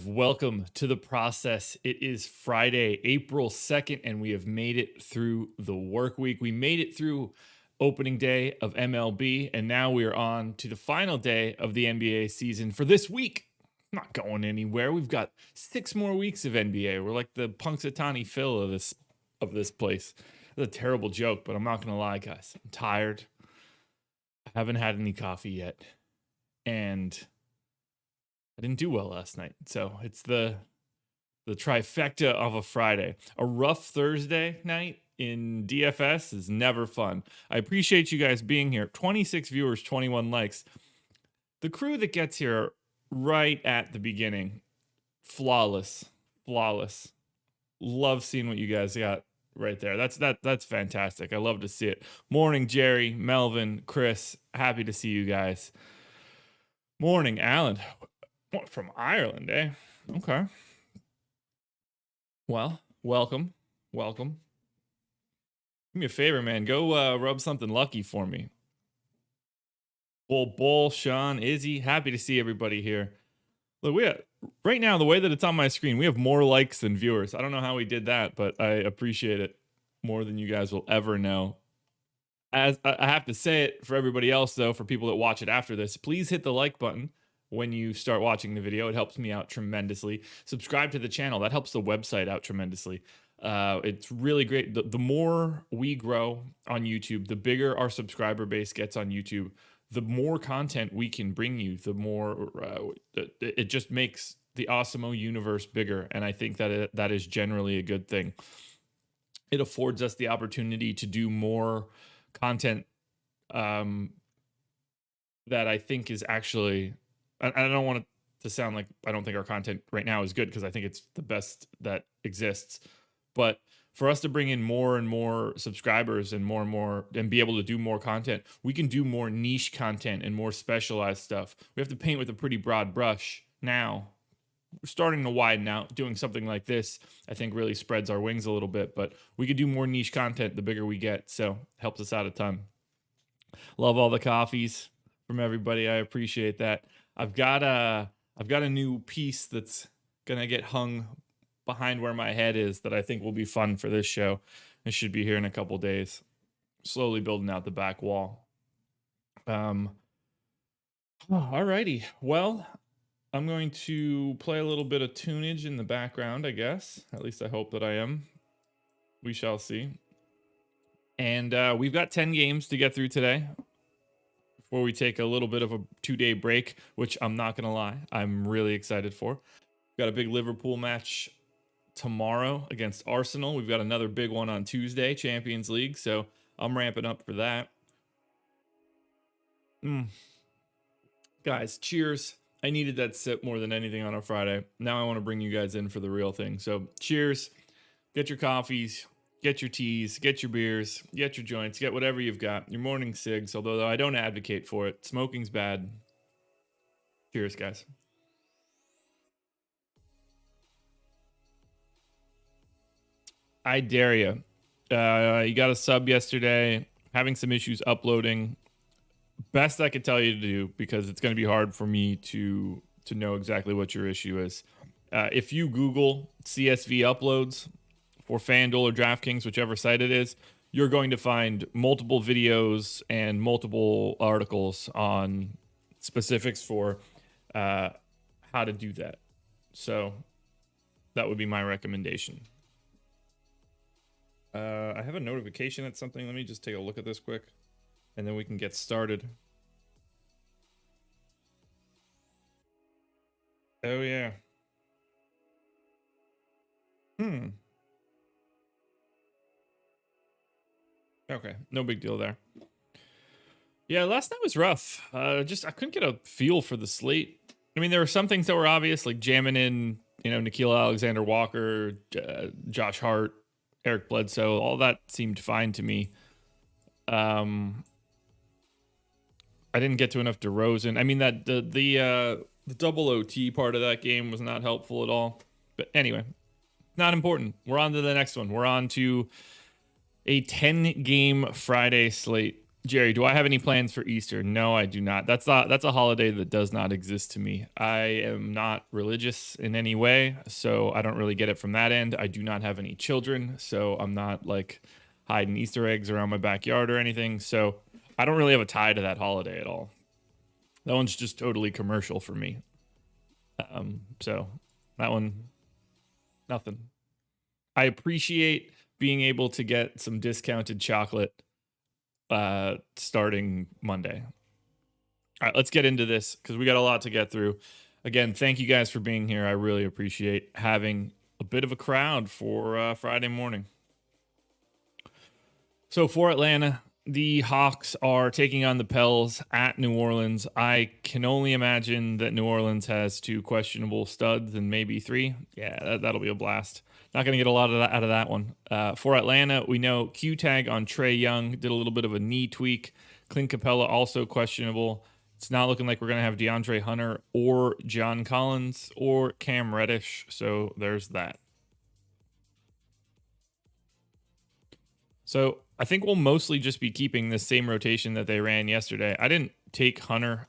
Welcome to the process. It is Friday, April 2nd, and we have made it through the work week. We made it through opening day of MLB, and now we are on to the final day of the NBA season for this week. Not going anywhere. We've got 6 more weeks of NBA. We're like the Punxsutawney Phil of this place. That's a terrible joke, but I'm not going to lie, guys. I'm tired. I haven't had any coffee yet, and I didn't do well last night, so it's the trifecta of a Friday. A rough Thursday night in DFS is never fun. I appreciate you guys being here. 26 viewers, 21 likes. The crew that gets here right at the beginning, flawless. Love seeing what you guys got right there. That's fantastic. I love to see it. Morning, Jerry, Melvin, Chris. Happy to see you guys. Morning, Alan. What, from Ireland, eh? Okay. Well, welcome. Do me a favor, man. Go rub something lucky for me. Bull, Sean, Izzy. Happy to see everybody here. Look, right now, the way that it's on my screen, we have more likes than viewers. I don't know how we did that, but I appreciate it more than you guys will ever know. As I have to say it for everybody else, though, for people that watch it after this, please hit the like button when you start watching the video. It helps me out tremendously. Subscribe to the channel. That helps the website out tremendously. It's really great. The more we grow on YouTube, the bigger our subscriber base gets on YouTube, the more content we can bring you, the more it just makes the Awesemo universe bigger. And I think that that is generally a good thing. It affords us the opportunity to do more content that I think is actually... I don't want it to sound like I don't think our content right now is good, because I think it's the best that exists. But for us to bring in more and more subscribers and more and be able to do more content, we can do more niche content and more specialized stuff. We have to paint with a pretty broad brush now. We're starting to widen out. Doing something like this, I think, really spreads our wings a little bit. But we could do more niche content the bigger we get, so helps us out a ton. Love all the coffees from everybody. I appreciate that. I've got a new piece that's gonna get hung behind where my head is that I think will be fun for this show. It should be here in a couple days. Slowly building out the back wall. Alrighty. Well, I'm going to play a little bit of tunage in the background, I guess. At least I hope that I am. We shall see. And we've got 10 games to get through today before we take a little bit of a 2-day break, which I'm not going to lie, I'm really excited for. Got a big Liverpool match tomorrow against Arsenal. We've got another big one on Tuesday, Champions League. So I'm ramping up for that. Guys, cheers. I needed that sip more than anything on a Friday. Now I want to bring you guys in for the real thing. So cheers. Get your coffees, get your teas, get your beers, get your joints, get whatever you've got. Your morning cigs, although I don't advocate for it. Smoking's bad. Cheers, guys. I dare you. You got a sub yesterday, having some issues uploading. Best I could tell you to do, because it's going to be hard for me to know exactly what your issue is. If you Google CSV uploads for FanDuel or DraftKings, whichever site it is, you're going to find multiple videos and multiple articles on specifics for how to do that. So that would be my recommendation. I have a notification at something. Let me just take a look at this quick, and then we can get started. Oh, yeah. Okay, no big deal there. Yeah, last night was rough. I couldn't get a feel for the slate. I mean, there were some things that were obvious, like jamming in, Nickeil Alexander-Walker, Josh Hart, Eric Bledsoe. All that seemed fine to me. I didn't get to enough DeRozan. I mean, that the double OT part of that game was not helpful at all. But anyway, not important. We're on to the next one. We're on to a 10-game Friday slate. Jerry, do I have any plans for Easter? No, I do not. That's a holiday that does not exist to me. I am not religious in any way, so I don't really get it from that end. I do not have any children, so I'm not like hiding Easter eggs around my backyard or anything. So I don't really have a tie to that holiday at all. That one's just totally commercial for me. So that one, nothing. I appreciate being able to get some discounted chocolate starting Monday. All right, let's get into this because we got a lot to get through. Again, thank you guys for being here. I really appreciate having a bit of a crowd for Friday morning. So for Atlanta, the Hawks are taking on the Pels at New Orleans. I can only imagine that New Orleans has 2 questionable studs and maybe 3. Yeah, that'll be a blast. Not going to get a lot of that out of that one. For Atlanta, we know Q-tag on Trae Young did a little bit of a knee tweak. Clint Capella also questionable. It's not looking like we're going to have DeAndre Hunter or John Collins or Cam Reddish. So there's that. So I think we'll mostly just be keeping the same rotation that they ran yesterday. I didn't take Hunter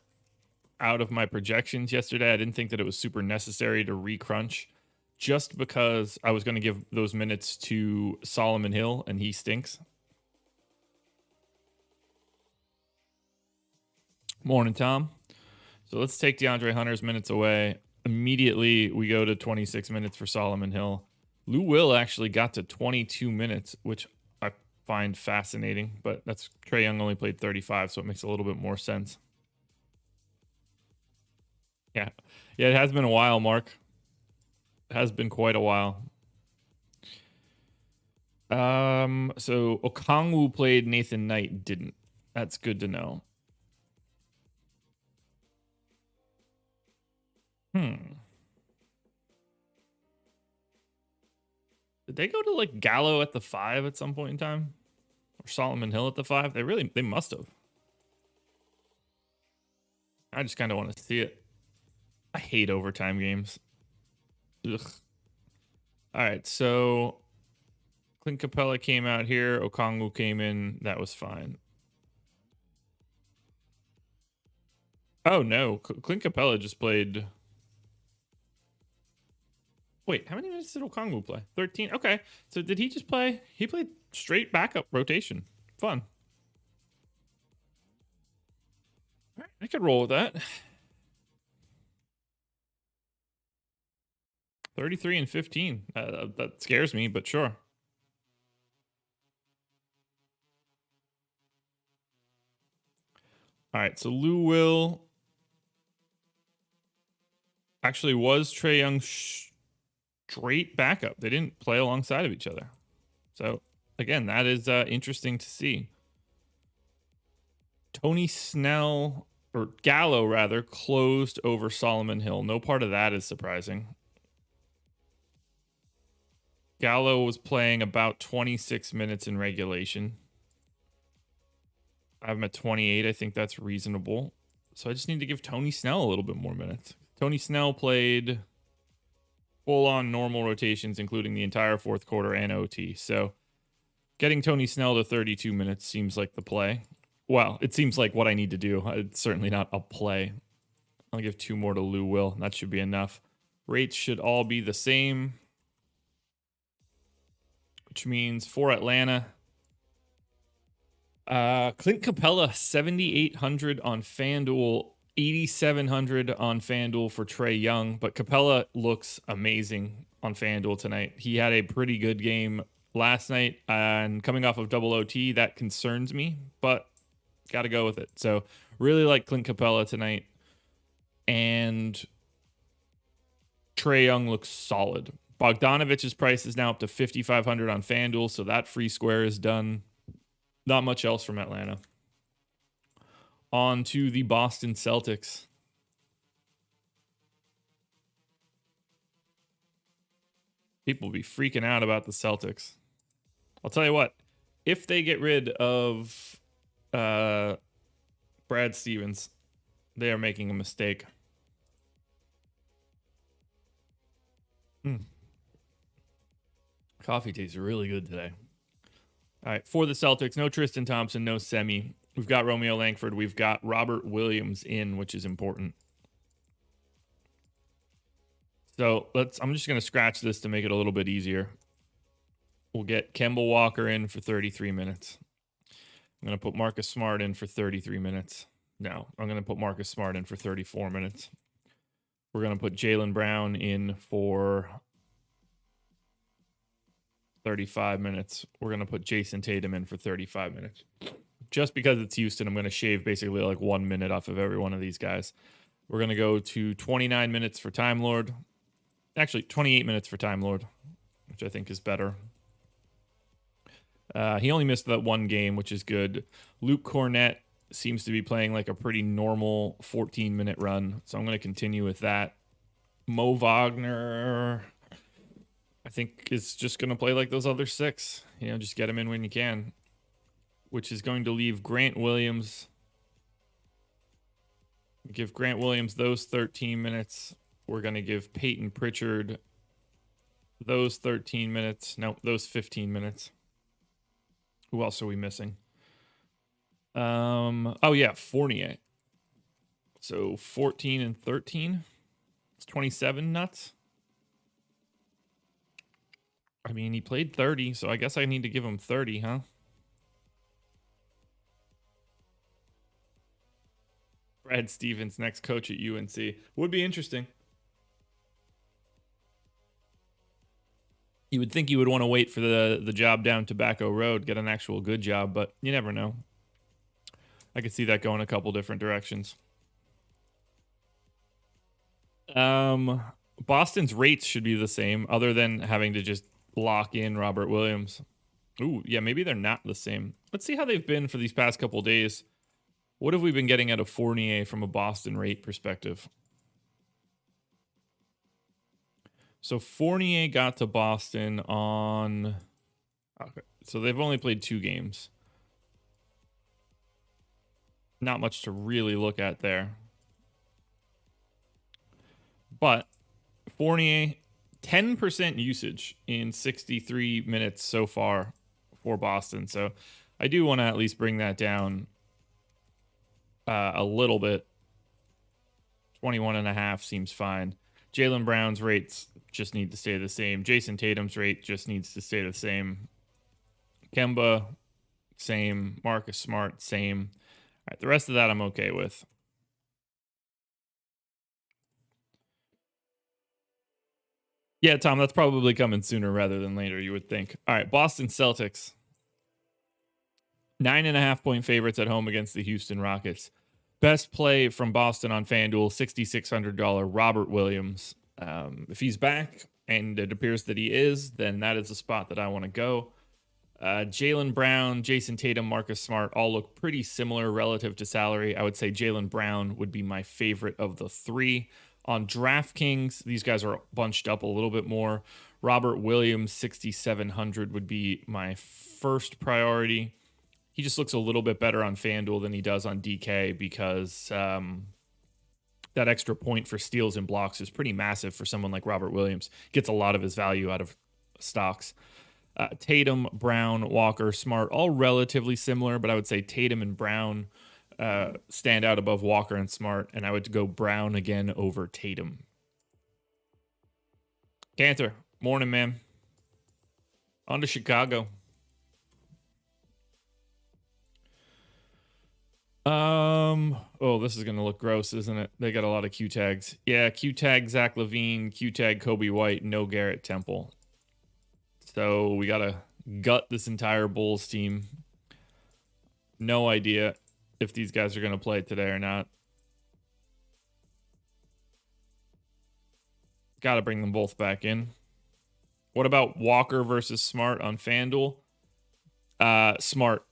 out of my projections yesterday. I didn't think that it was super necessary to re-crunch, just because I was going to give those minutes to Solomon Hill, and he stinks. Morning, Tom. So let's take DeAndre Hunter's minutes away. Immediately, we go to 26 minutes for Solomon Hill. Lou Will actually got to 22 minutes, which I find fascinating, but that's Trae Young only played 35, so it makes a little bit more sense. Yeah, it has been a while, Mark. Has been quite a while. So Okongwu played, Nathan Knight didn't. That's good to know. Did they go to like Gallo at the 5 at some point in time? Or Solomon Hill at the 5? They must have. I just kind of want to see it. I hate overtime games. Ugh. All right, so Clint Capella came out here. Okongwu came in. That was fine. Oh, no. Clint Capella just played... Wait, how many minutes did Okongwu play? 13? Okay. So did he just play? He played straight backup rotation. Fun. All right, I could roll with that. 33 and 15. That scares me, but sure. All right, so Lou Will actually was Trae Young straight backup. They didn't play alongside of each other. So, again, that is interesting to see. Tony Snell, or Gallo rather, closed over Solomon Hill. No part of that is surprising. Gallo was playing about 26 minutes in regulation. I have him at 28. I think that's reasonable. So I just need to give Tony Snell a little bit more minutes. Tony Snell played full-on normal rotations, including the entire fourth quarter and OT. So getting Tony Snell to 32 minutes seems like the play. Well, it seems like what I need to do. It's certainly not a play. I'll give 2 more to Lou Will. That should be enough. Rates should all be the same, which means for Atlanta, Clint Capella, 7,800 on FanDuel, 8,700 on FanDuel for Trae Young. But Capella looks amazing on FanDuel tonight. He had a pretty good game last night, and coming off of double OT, that concerns me, but got to go with it. So really like Clint Capella tonight. And Trae Young looks solid. Bogdanovich's price is now up to 5,500 on FanDuel, so that free square is done. Not much else from Atlanta. On to the Boston Celtics. People will be freaking out about the Celtics. I'll tell you what, if they get rid of Brad Stevens, they are making a mistake. Coffee tastes really good today. All right, for the Celtics, no Tristan Thompson, no Semi. We've got Romeo Langford. We've got Robert Williams in, which is important. So I'm just going to scratch this to make it a little bit easier. We'll get Kemba Walker in for 33 minutes. I'm going to put Marcus Smart in for 33 minutes. No, I'm going to put Marcus Smart in for 34 minutes. We're going to put Jaylen Brown in for 35 minutes. We're going to put Jason Tatum in for 35 minutes. Just because it's Houston, I'm going to shave basically like 1 minute off of every one of these guys. We're going to go to 29 minutes for Time Lord. Actually, 28 minutes for Time Lord, which I think is better. He only missed that one game, which is good. Luke Cornett seems to be playing like a pretty normal 14-minute run, so I'm going to continue with that. Mo Wagner, I think, is just going to play like those other 6. You know, just get him in when you can, which is going to leave Grant Williams. Give Grant Williams those 13 minutes. We're going to give Peyton Pritchard those 13 minutes. No, those 15 minutes. Who else are we missing? Oh yeah, Fournier. So 14 and 13. It's 27 nuts. I mean, he played 30, so I guess I need to give him 30, huh? Brad Stevens, next coach at UNC. Would be interesting. You would think you would want to wait for the job down Tobacco Road, get an actual good job, but you never know. I could see that going a couple different directions. Boston's rates should be the same, other than having to just lock in Robert Williams. Ooh, yeah, maybe they're not the same. Let's see how they've been for these past couple days. What have we been getting out of Fournier from a Boston rate perspective? So Fournier got to Boston on... Okay, so they've only played 2 games. Not much to really look at there. But Fournier, 10% usage in 63 minutes so far for Boston. So I do want to at least bring that down a little bit. 21.5 seems fine. Jaylen Brown's rates just need to stay the same. Jason Tatum's rate just needs to stay the same. Kemba, same. Marcus Smart, same. All right, the rest of that I'm okay with. Yeah, Tom, that's probably coming sooner rather than later, you would think. All right, Boston Celtics. 9.5-point favorites at home against the Houston Rockets. Best play from Boston on FanDuel, $6,600, Robert Williams. If he's back and it appears that he is, then that is the spot that I want to go. Jaylen Brown, Jason Tatum, Marcus Smart all look pretty similar relative to salary. I would say Jaylen Brown would be my favorite of the three. On DraftKings, these guys are bunched up a little bit more. Robert Williams, 6,700 would be my first priority. He just looks a little bit better on FanDuel than he does on DK because that extra point for steals and blocks is pretty massive for someone like Robert Williams. Gets a lot of his value out of stocks. Tatum, Brown, Walker, Smart, all relatively similar, but I would say Tatum and Brown stand out above Walker and Smart, and I would go Brown again over Tatum. Cantor, morning, man. On to Chicago. Oh, this is gonna look gross, isn't it? They got a lot of Q tags. Yeah, Q tag Zach LaVine, Q tag Kobe White, no Garrett Temple. So we gotta gut this entire Bulls team. No idea if these guys are gonna play today or not. Gotta bring them both back in. What about Walker versus Smart on FanDuel? Smart.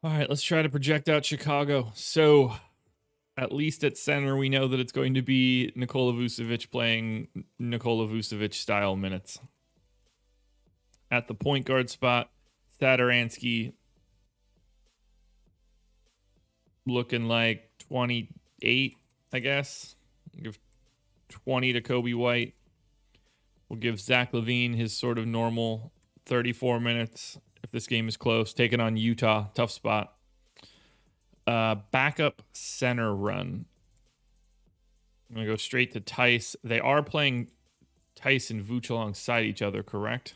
All right, let's try to project out Chicago. So at least at center, we know that it's going to be Nikola Vucevic playing Nikola Vucevic style minutes. At the point guard spot, Satoransky looking like 28, I guess. We'll give 20 to Kobe White. We'll give Zach LaVine his sort of normal 34 minutes. If this game is close, taking on Utah, tough spot. Backup center run. I'm going to go straight to Tice. They are playing Tice and Vooch alongside each other, correct?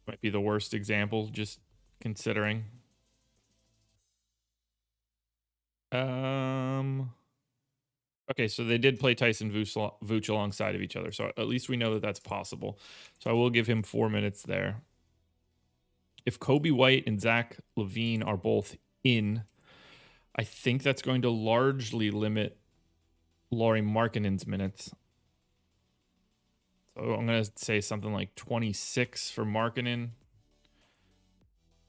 Might be the worst example, just considering. Okay, so they did play Tice and Vooch alongside of each other, so at least we know that that's possible. So I will give him 4 minutes there. If Kobe White and Zach LaVine are both in, I think that's going to largely limit Lauri Markkanen's minutes. So I'm going to say something like 26 for Markkanen.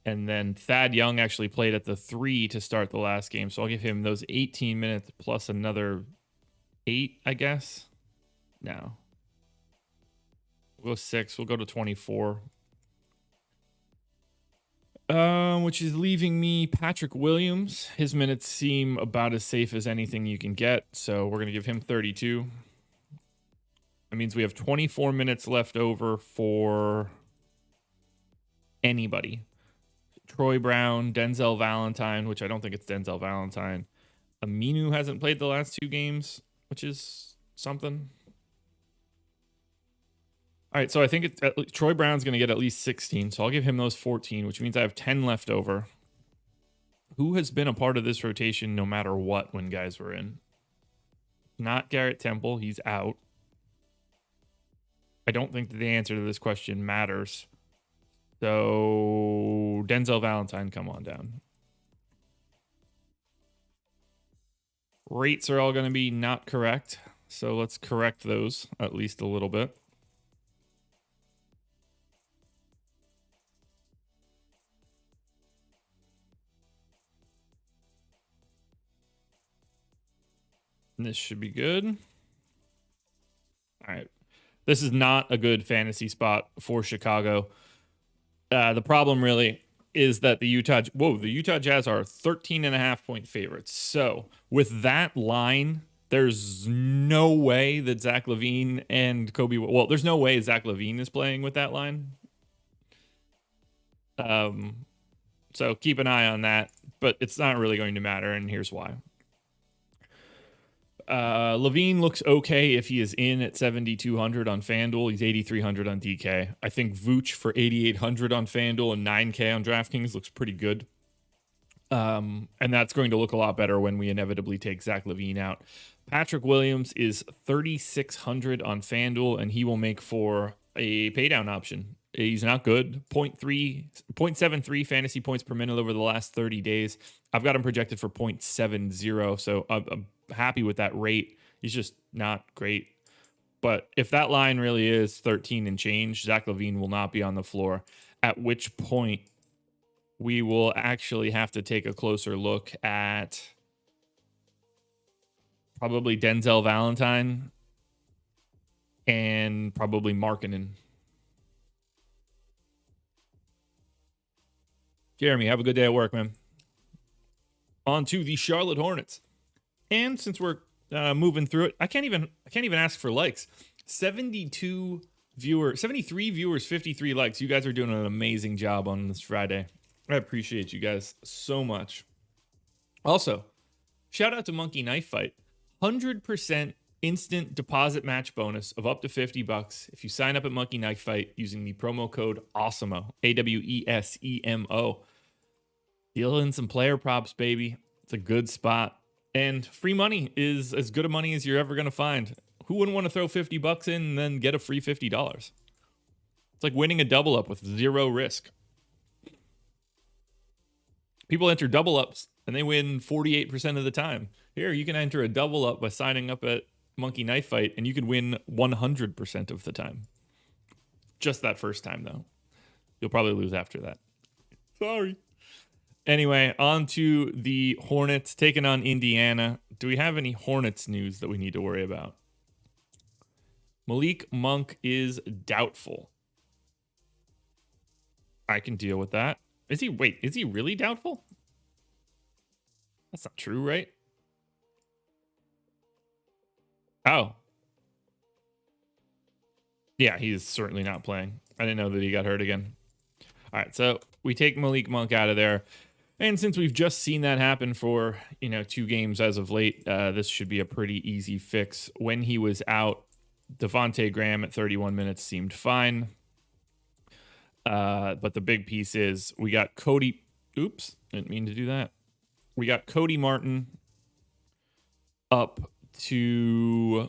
And then Thad Young actually played at the 3 to start the last game. So I'll give him those 18 minutes plus another 8, I guess. No. We'll go 6. We'll go to 24. Which is leaving me Patrick Williams. His minutes seem about as safe as anything you can get. So we're going to give him 32. That means we have 24 minutes left over for anybody. Troy Brown, Denzel Valentine, which I don't think it's Denzel Valentine. Aminu hasn't played the last 2 games, which is something. All right, so I think Troy Brown's going to get at least 16, so I'll give him those 14, which means I have 10 left over. Who has been a part of this rotation no matter what when guys were in? Not Garrett Temple. He's out. I don't think that the answer to this question matters. So Denzel Valentine, come on down. Rates are all going to be not correct. So let's correct those at least a little bit. And this should be good. All right. This is not a good fantasy spot for Chicago. The problem really is that the Utah Jazz are 13.5-point favorites. So with that line, there's no way that Zach LaVine and Kobe. Well, there's no way Zach LaVine is playing with that line. So keep an eye on that, but it's not really going to matter, and here's why. LaVine looks okay if he is in at 7,200 on FanDuel. He's 8,300 on DK. I think Vooch for 8,800 on FanDuel and 9K on DraftKings looks pretty good. And that's going to look a lot better when we inevitably take Zach LaVine out. Patrick Williams is 3,600 on FanDuel, and he will make for a paydown option. He's not good. 0.73 fantasy points per minute over the last 30 days. I've got him projected for 0.70, so I'm happy with that rate. He's just not great. But if that line really is 13 and change, Zach LaVine will not be on the floor, at which point we will actually have to take a closer look at probably Denzel Valentine and probably Markkanen. Jeremy, have a good day at work, man. On to the Charlotte Hornets. And since we're moving through it, I can't even ask for likes. 73 viewers, 53 likes. You guys are doing an amazing job on this Friday. I appreciate you guys so much. Also, shout out to Monkey Knife Fight. 100% instant deposit match bonus of up to $50 if you sign up at Monkey Knife Fight using the promo code Awesemo, AWESEMO. Dealing some player props, baby. It's a good spot. And free money is as good a money as you're ever going to find. Who wouldn't want to throw $50 in and then get a free $50? It's like winning a double up with zero risk. People enter double ups and they win 48% of the time. Here, you can enter a double up by signing up at Monkey Knife Fight, and you can win 100% of the time. Just that first time, though. You'll probably lose after that. Sorry. Anyway, on to the Hornets taking on Indiana. Do we have any Hornets news that we need to worry about? Malik Monk is doubtful. I can deal with that. Is he really doubtful? That's not true, right? Oh. Yeah, he's certainly not playing. I didn't know that he got hurt again. All right, so we take Malik Monk out of there. And since we've just seen that happen for, 2 games as of late, this should be a pretty easy fix. When he was out, Devontae Graham at 31 minutes seemed fine. But the big piece is we got Cody. Oops, didn't mean to do that. We got Cody Martin up to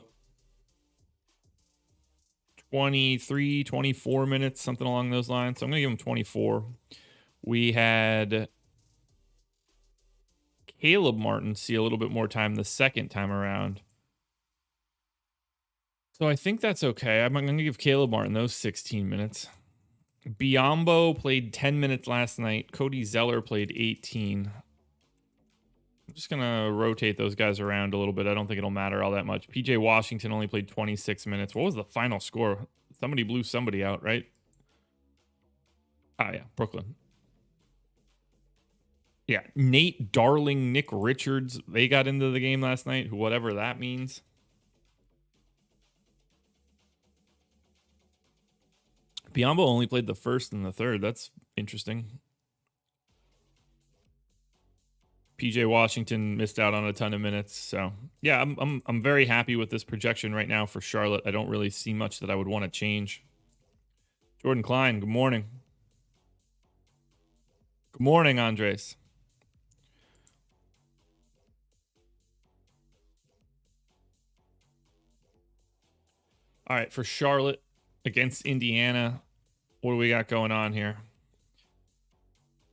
23, 24 minutes, something along those lines. So I'm going to give him 24. We had Caleb Martin see a little bit more time the second time around. So I think that's okay. I'm going to give Caleb Martin those 16 minutes. Biyombo played 10 minutes last night. Cody Zeller played 18. I'm just going to rotate those guys around a little bit. I don't think it'll matter all that much. PJ Washington only played 26 minutes. What was the final score? Somebody blew somebody out, right? Ah, yeah, Brooklyn. Yeah, Nate Darling, Nick Richards, they got into the game last night, whatever that means. Biyombo only played the first and the third. That's interesting. PJ Washington missed out on a ton of minutes. So, yeah, I'm very happy with this projection right now for Charlotte. I don't really see much that I would want to change. Jordan Klein, good morning. Good morning, Andres. All right, for Charlotte against Indiana, what do we got going on here?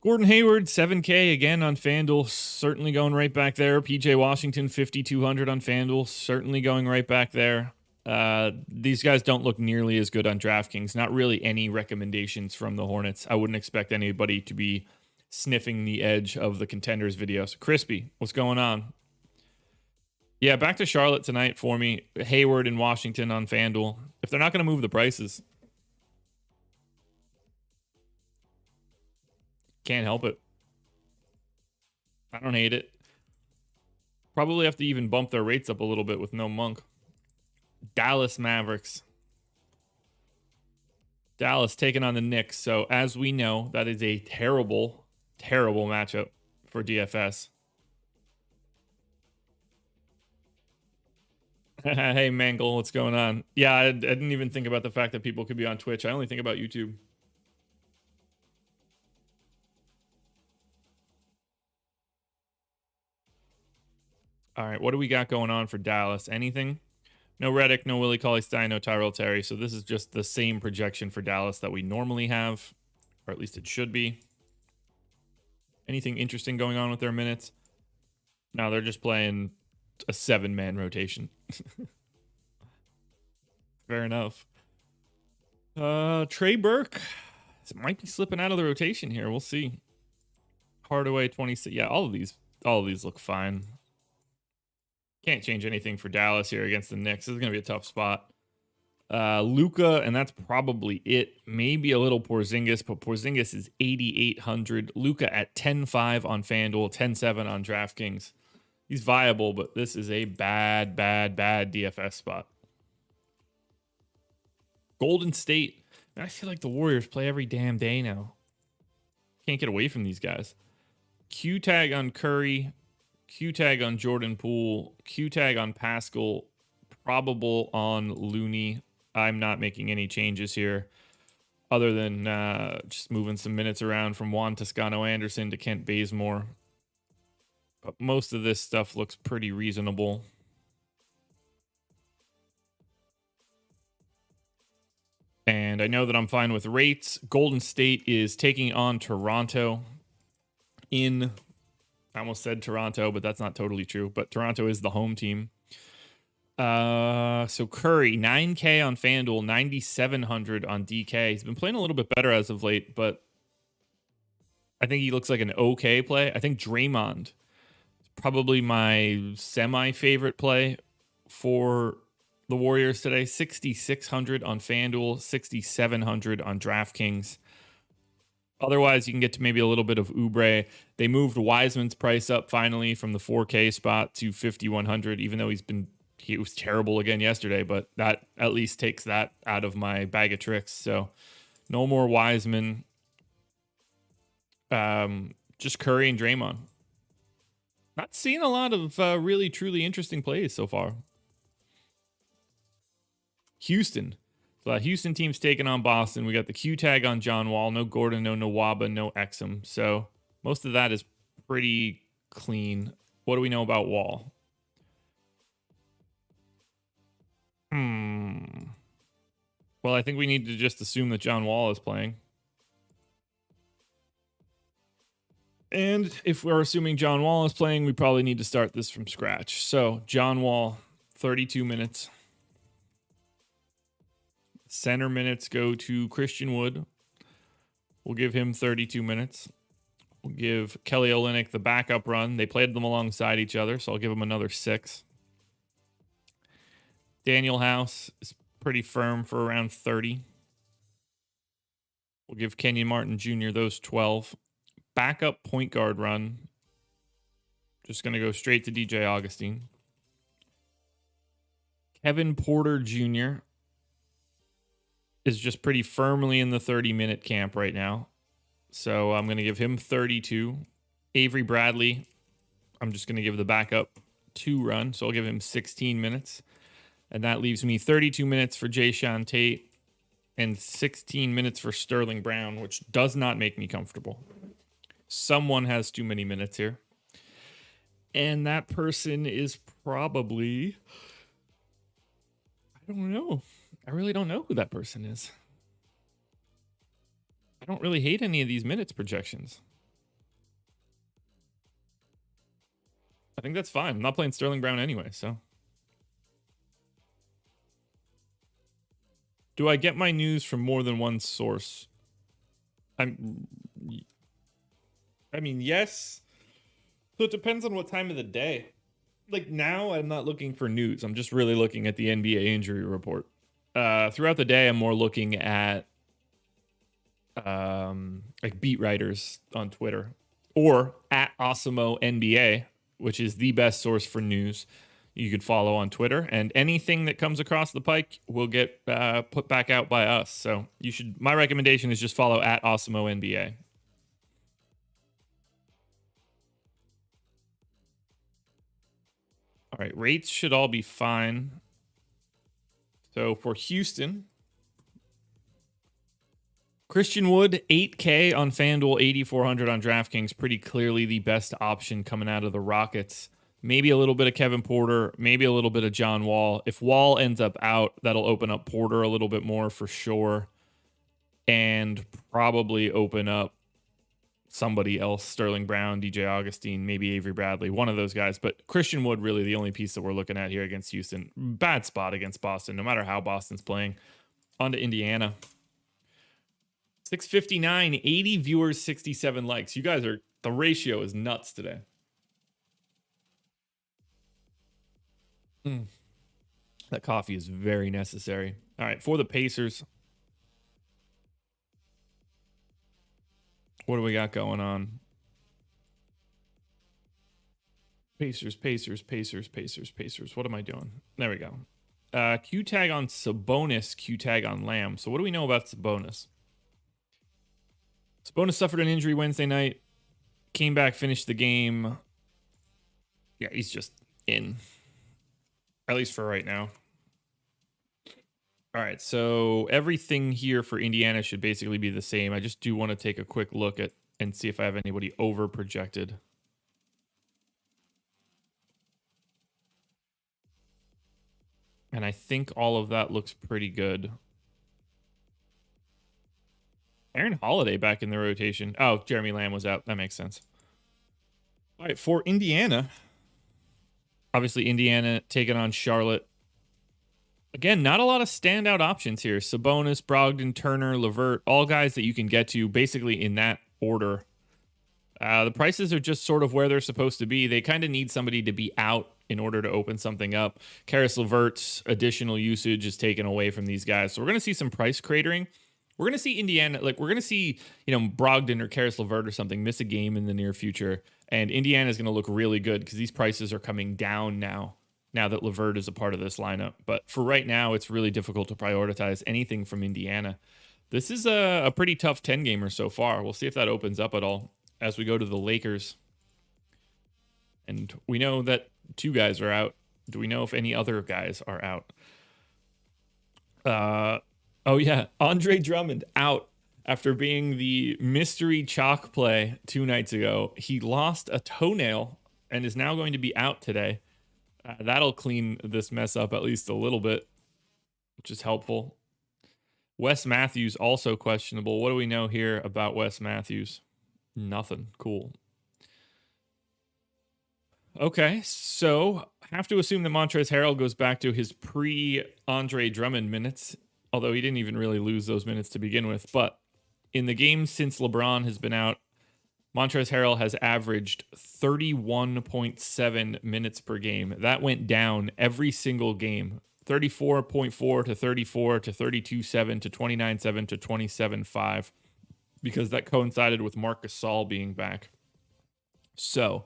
Gordon Hayward, 7K again on FanDuel, certainly going right back there. PJ Washington, 5,200 on FanDuel, certainly going right back there. These guys don't look nearly as good on DraftKings. Not really any recommendations from the Hornets. I wouldn't expect anybody to be sniffing the edge of the contenders videos. Crispy, what's going on? Yeah, back to Charlotte tonight for me. Hayward and Washington on FanDuel. If they're not going to move the prices, can't help it. I don't hate it. Probably have to even bump their rates up a little bit with no Monk. Dallas Mavericks. Dallas taking on the Knicks. So as we know, that is a terrible, terrible matchup for DFS. Hey, Mangle, what's going on? Yeah, I didn't even think about the fact that people could be on Twitch. I only think about YouTube. All right, what do we got going on for Dallas? Anything? No Redick, no Willie Cauley-Stein, no Tyrell Terry. So this is just the same projection for Dallas that we normally have, or at least it should be. Anything interesting going on with their minutes? No, they're just playing a 7-man rotation. Fair enough. Trey Burke might be slipping out of the rotation here. We'll see. Hardaway 26. Yeah, all of these look fine. Can't change anything for Dallas here against the Knicks. This is gonna be a tough spot. Luka, and that's probably it. Maybe a little Porzingis, but Porzingis is 8,800. Luka at 10.5 on FanDuel, 10.7 on DraftKings. He's viable, but this is a bad DFS spot. Golden State. Man, I feel like the Warriors play every damn day now. Can't get away from these guys. Q tag on Curry, Q tag on Jordan Poole, Q tag on Pascal, probable on Looney. I'm not making any changes here other than just moving some minutes around from Juan Toscano-Anderson to Kent Bazemore. But most of this stuff looks pretty reasonable. And I know that I'm fine with rates. Golden State is taking on Toronto I almost said Toronto, but that's not totally true. But Toronto is the home team. So Curry, 9K on FanDuel, 9,700 on DK. He's been playing a little bit better as of late, but I think he looks like an okay play. I think Draymond is probably my semi-favorite play for the Warriors today. 6,600 on FanDuel, 6,700 on DraftKings. Otherwise, you can get to maybe a little bit of Oubre. They moved Wiseman's price up finally from the 4K spot to 5,100, even though he was terrible again yesterday, but that at least takes that out of my bag of tricks. So no more Wiseman. Just Curry and Draymond. Not seeing a lot of really, truly interesting plays so far. Houston. So that Houston team's taking on Boston. We got the Q tag on John Wall. No Gordon, no Nwaba, no Exum. So most of that is pretty clean. What do we know about Wall? Well, I think we need to just assume that John Wall is playing. And if we're assuming John Wall is playing, we probably need to start this from scratch. So John Wall, 32 minutes. Center minutes go to Christian Wood. We'll give him 32 minutes. We'll give Kelly Olynyk the backup run. They played them alongside each other, so I'll give him another 6. Daniel House is pretty firm for around 30. We'll give Kenyon Martin Jr. those 12. Backup point guard run. Just going to go straight to DJ Augustine. Kevin Porter Jr. is just pretty firmly in the 30-minute camp right now. So I'm going to give him 32. Avery Bradley, I'm just going to give the backup 2 run. So I'll give him 16 minutes. And that leaves me 32 minutes for Jayshawn Tate and 16 minutes for Sterling Brown, which does not make me comfortable. Someone has too many minutes here. And that person is probably... I don't know. I really don't know who that person is. I don't really hate any of these minutes projections. I think that's fine. I'm not playing Sterling Brown anyway, so. Do I get my news from more than one source? I mean, yes. So it depends on what time of the day. Like now, I'm not looking for news. I'm just really looking at the NBA injury report. Throughout the day, I'm more looking at like beat writers on Twitter or at Awesemo NBA, which is the best source for news you could follow on Twitter. And anything that comes across the pike will get put back out by us. So you should. My recommendation is just follow at Awesemo NBA. All right, rates should all be fine. So for Houston, Christian Wood, 8K on FanDuel, 8,400 on DraftKings. Pretty clearly the best option coming out of the Rockets. maybe a little bit of Kevin Porter, maybe a little bit of John Wall. If Wall ends up out, that'll open up Porter a little bit more for sure, and probably open up somebody else, Sterling Brown, DJ Augustine, maybe Avery Bradley, one of those guys. But Christian Wood, really the only piece that we're looking at here against Houston. Bad spot against Boston, no matter how Boston's playing. On to Indiana. 659, 80 viewers, 67 likes. You guys are, the ratio is nuts today. That coffee is very necessary. All right, for the Pacers. What do we got going on? Pacers. What am I doing? There we go. Q tag on Sabonis, Q tag on Lamb. So what do we know about Sabonis? Sabonis suffered an injury Wednesday night. Came back, finished the game. Yeah, he's just in. At least for right now. All right, so everything here for Indiana should basically be the same. I just do want to take a quick look at and see if I have anybody over projected. And I think all of that looks pretty good. Aaron Holiday back in the rotation. Oh, Jeremy Lamb was out. That makes sense. All right, for Indiana. Obviously, Indiana taking on Charlotte. Again, not a lot of standout options here. Sabonis, Brogdon, Turner, LeVert, all guys that you can get to basically in that order. The prices are just sort of where they're supposed to be. They kind of need somebody to be out in order to open something up. Karis LeVert's additional usage is taken away from these guys. So we're going to see some price cratering. We're going to see Indiana, like we're going to see, Brogdon or Karis LeVert or something miss a game in the near future. And Indiana is going to look really good because these prices are coming down now that LeVert is a part of this lineup. But for right now, it's really difficult to prioritize anything from Indiana. This is a pretty tough 10-gamer so far. We'll see if that opens up at all as we go to the Lakers. And we know that 2 guys are out. Do we know if any other guys are out? Oh, yeah. Andre Drummond out after being the mystery chalk play 2 nights ago. He lost a toenail and is now going to be out today. That'll clean this mess up at least a little bit, which is helpful. Wes Matthews also questionable. What do we know here about Wes Matthews? Nothing. Cool. Okay, so have to assume that Montrezl Harrell goes back to his pre-Andre Drummond minutes, although he didn't even really lose those minutes to begin with. But in the games since LeBron has been out, Montrezl Harrell has averaged 31.7 minutes per game. That went down every single game. 34.4 to 34 to 32.7 to 29.7 to 27.5 because that coincided with Marc Gasol being back. So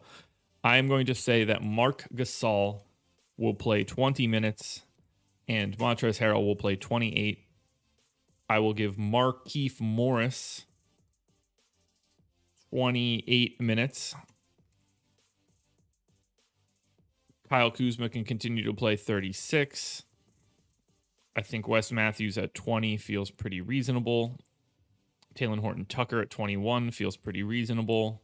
I am going to say that Marc Gasol will play 20 minutes and Montrezl Harrell will play 28. I will give Markieff Morris 28 minutes. Kyle Kuzma can continue to play 36. I think Wes Matthews at 20 feels pretty reasonable. Talen Horton-Tucker at 21 feels pretty reasonable.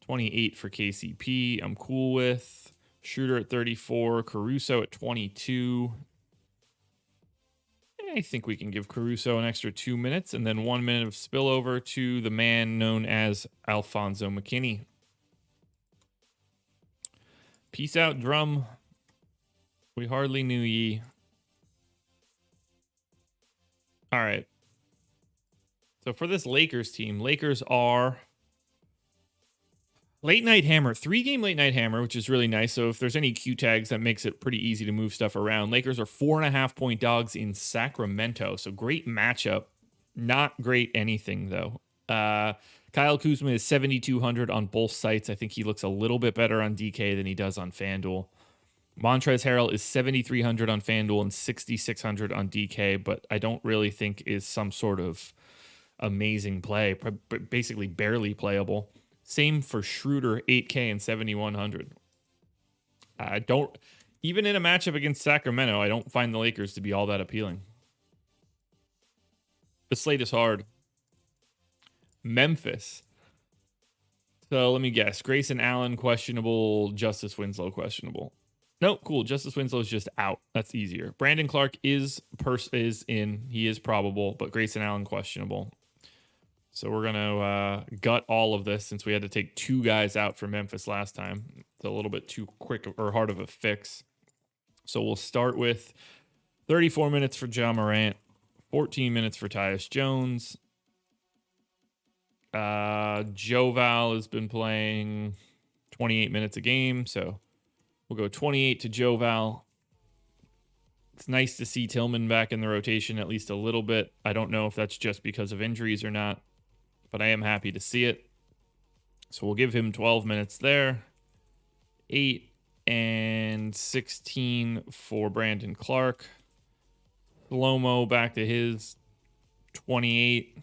28 for KCP, I'm cool with. Schroeder at 34. Caruso at 22. I think we can give Caruso an extra 2 minutes and then 1 minute of spillover to the man known as Alfonso McKinney. Peace out, Drum. We hardly knew ye. All right. So for this Lakers team, Lakers are late night hammer, 3-game late night hammer, which is really nice. So if there's any Q tags, that makes it pretty easy to move stuff around. Lakers are 4.5-point dogs in Sacramento. So great matchup. Not great anything, though. Kyle Kuzma is 7,200 on both sites. I think he looks a little bit better on DK than he does on FanDuel. Montrezl Harrell is 7,300 on FanDuel and 6,600 on DK, but I don't really think is some sort of amazing play. Basically barely playable. Same for Schroeder, 8K and 7,100. I don't, even in a matchup against Sacramento, I don't find the Lakers to be all that appealing. The slate is hard. Memphis. So let me guess. Grayson Allen, questionable. Justice Winslow, questionable. Nope, cool. Justice Winslow is just out. That's easier. Brandon Clark is in. He is probable, but Grayson Allen, questionable. So we're going to gut all of this since we had to take 2 guys out for Memphis last time. It's a little bit too quick or hard of a fix. So we'll start with 34 minutes for Ja Morant, 14 minutes for Tyus Jones. Joe Val has been playing 28 minutes a game, so we'll go 28 to Joe Val. It's nice to see Tillman back in the rotation at least a little bit. I don't know if that's just because of injuries or not, but I am happy to see it. So we'll give him 12 minutes there. 8 and 16 for Brandon Clark. Lomo back to his 28.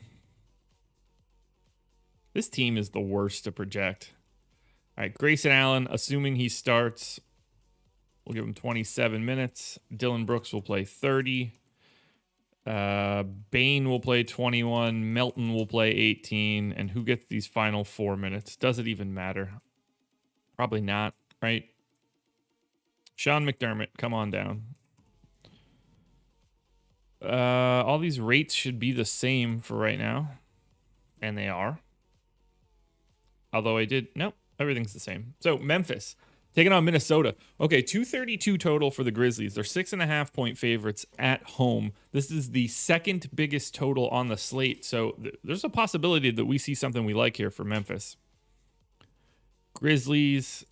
This team is the worst to project. All right, Grayson Allen, assuming he starts, we'll give him 27 minutes. Dylan Brooks will play 30. Bane will play 21. Melton will play 18. And who gets these final 4 minutes? Does it even matter? Probably not, right? Sean McDermott, come on down. All these rates should be the same for right now. And they are. Although nope, everything's the same. So Memphis taking on Minnesota. Okay, 232 total for the Grizzlies. They're 6.5-point favorites at home. This is the second biggest total on the slate. So there's a possibility that we see something we like here for Memphis. Grizzlies,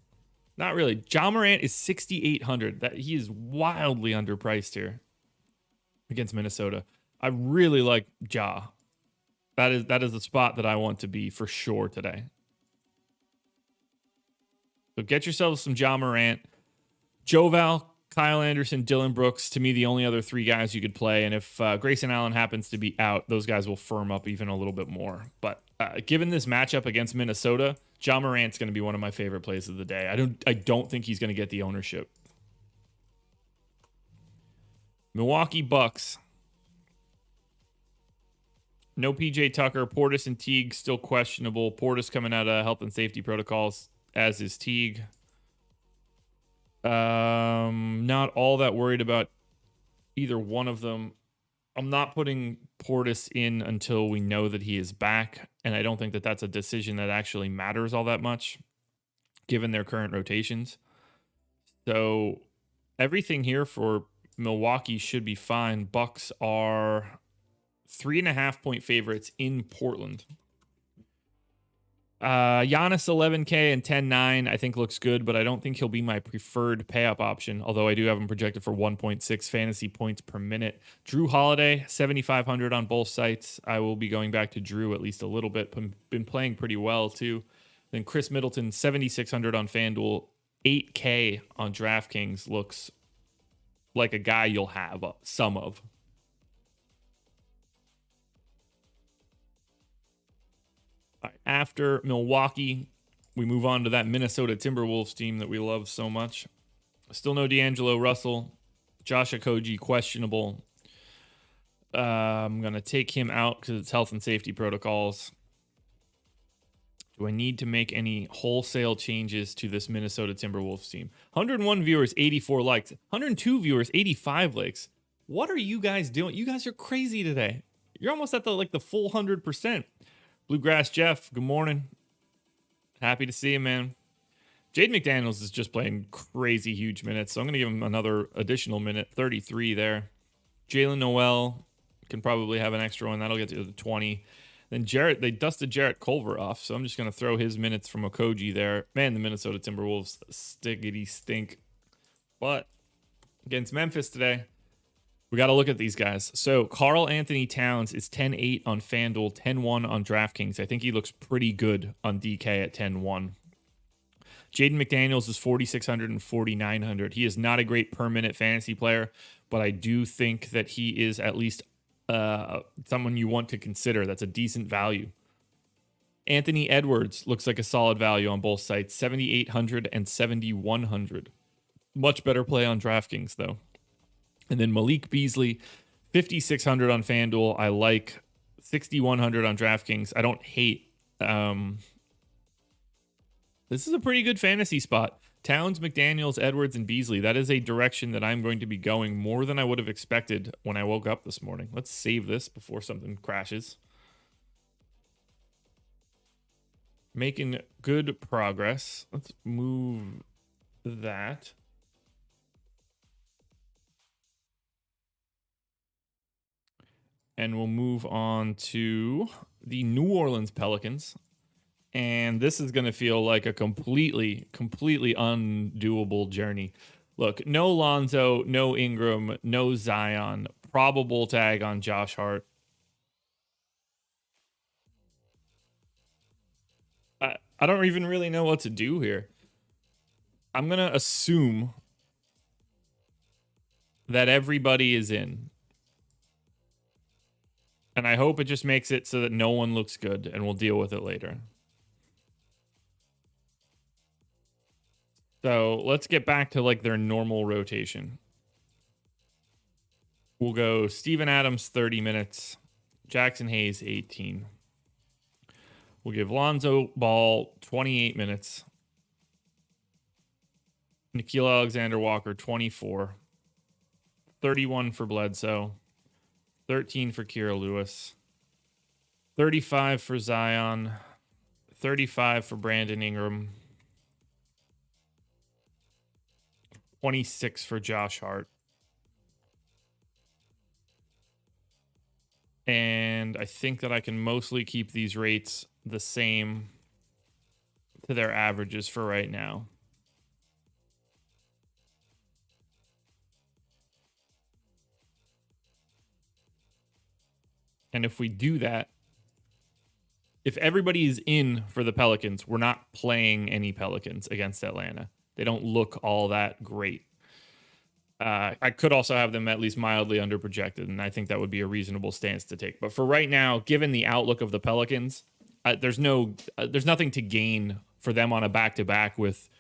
not really. Ja Morant is 6,800. He is wildly underpriced here against Minnesota. I really like Ja. That is the spot that I want to be for sure today. So get yourselves some Ja Morant. Joe Val, Kyle Anderson, Dylan Brooks, to me, the only other 3 guys you could play. And if Grayson Allen happens to be out, those guys will firm up even a little bit more. But given this matchup against Minnesota, Ja Morant's going to be one of my favorite plays of the day. I don't think he's going to get the ownership. Milwaukee Bucks. No PJ Tucker. Portis and Teague still questionable. Portis coming out of health and safety protocols, as is Teague. Not all that worried about either one of them. I'm not putting Portis in until we know that he is back, and I don't think that that's a decision that actually matters all that much, given their current rotations. So everything here for Milwaukee should be fine. Bucks are 3.5-point favorites in Portland. Giannis 11K and 10.9 I think looks good, but I don't think he'll be my preferred pay-up option, although I do have him projected for 1.6 fantasy points per minute. Drew Holiday, 7,500 on both sites. I will be going back to Drew at least a little bit. Been playing pretty well, too. Then Chris Middleton, 7,600 on FanDuel. 8K on DraftKings looks like a guy you'll have some of. After Milwaukee, we move on to that Minnesota Timberwolves team that we love so much. Still no D'Angelo Russell. Josh Okogie, questionable. I'm going to take him out because it's health and safety protocols. Do I need to make any wholesale changes to this Minnesota Timberwolves team? 101 viewers, 84 likes. 102 viewers, 85 likes. What are you guys doing? You guys are crazy today. You're almost at the full 100%. Bluegrass Jeff, good morning. Happy to see you, man. Jaden McDaniels is just playing crazy huge minutes, so I'm going to give him another additional minute, 33 there. Jalen Noel can probably have an extra one. That'll get to the 20. Then they dusted Jarrett Culver off, so I'm just going to throw his minutes from Okogie there. Man, the Minnesota Timberwolves stickity stink. But against Memphis today, we got to look at these guys. So Karl Anthony Towns is 10-8 on FanDuel, 10-1 on DraftKings. I think he looks pretty good on DK at 10-1. Jaden McDaniels is 4,600 and 4,900. He is not a great per-minute fantasy player, but I do think that he is at least someone you want to consider. That's a decent value. Anthony Edwards looks like a solid value on both sites, 7,800 and 7,100. Much better play on DraftKings, though. And then Malik Beasley, 5,600 on FanDuel. I like 6,100 on DraftKings. I don't hate This is a pretty good fantasy spot. Towns, McDaniels, Edwards, and Beasley. That is a direction that I'm going to be going more than I would have expected when I woke up this morning. Let's save this before something crashes. Making good progress. Let's move that. And we'll move on to the New Orleans Pelicans. And this is going to feel like a completely undoable journey. Look, no Lonzo, no Ingram, no Zion. Probable tag on Josh Hart. I don't even really know what to do here. I'm going to assume that everybody is in. And I hope it just makes it so that no one looks good, and we'll deal with it later. So let's get back to like their normal rotation. We'll go Steven Adams, 30 minutes. Jackson Hayes, 18. We'll give Lonzo Ball 28 minutes. Nickeil Alexander-Walker, 24. 31 for Bledsoe. 13 for Kira Lewis. 35 for Zion. 35 for Brandon Ingram. 26 for Josh Hart. And I think that I can mostly keep these rates the same to their averages for right now. And if we do that, if everybody is in for the Pelicans, we're not playing any Pelicans against Atlanta. They don't look all that great. I could also have them at least mildly underprojected, and I think that would be a reasonable stance to take. But for right now, given the outlook of the Pelicans, there's nothing to gain for them on a back-to-back with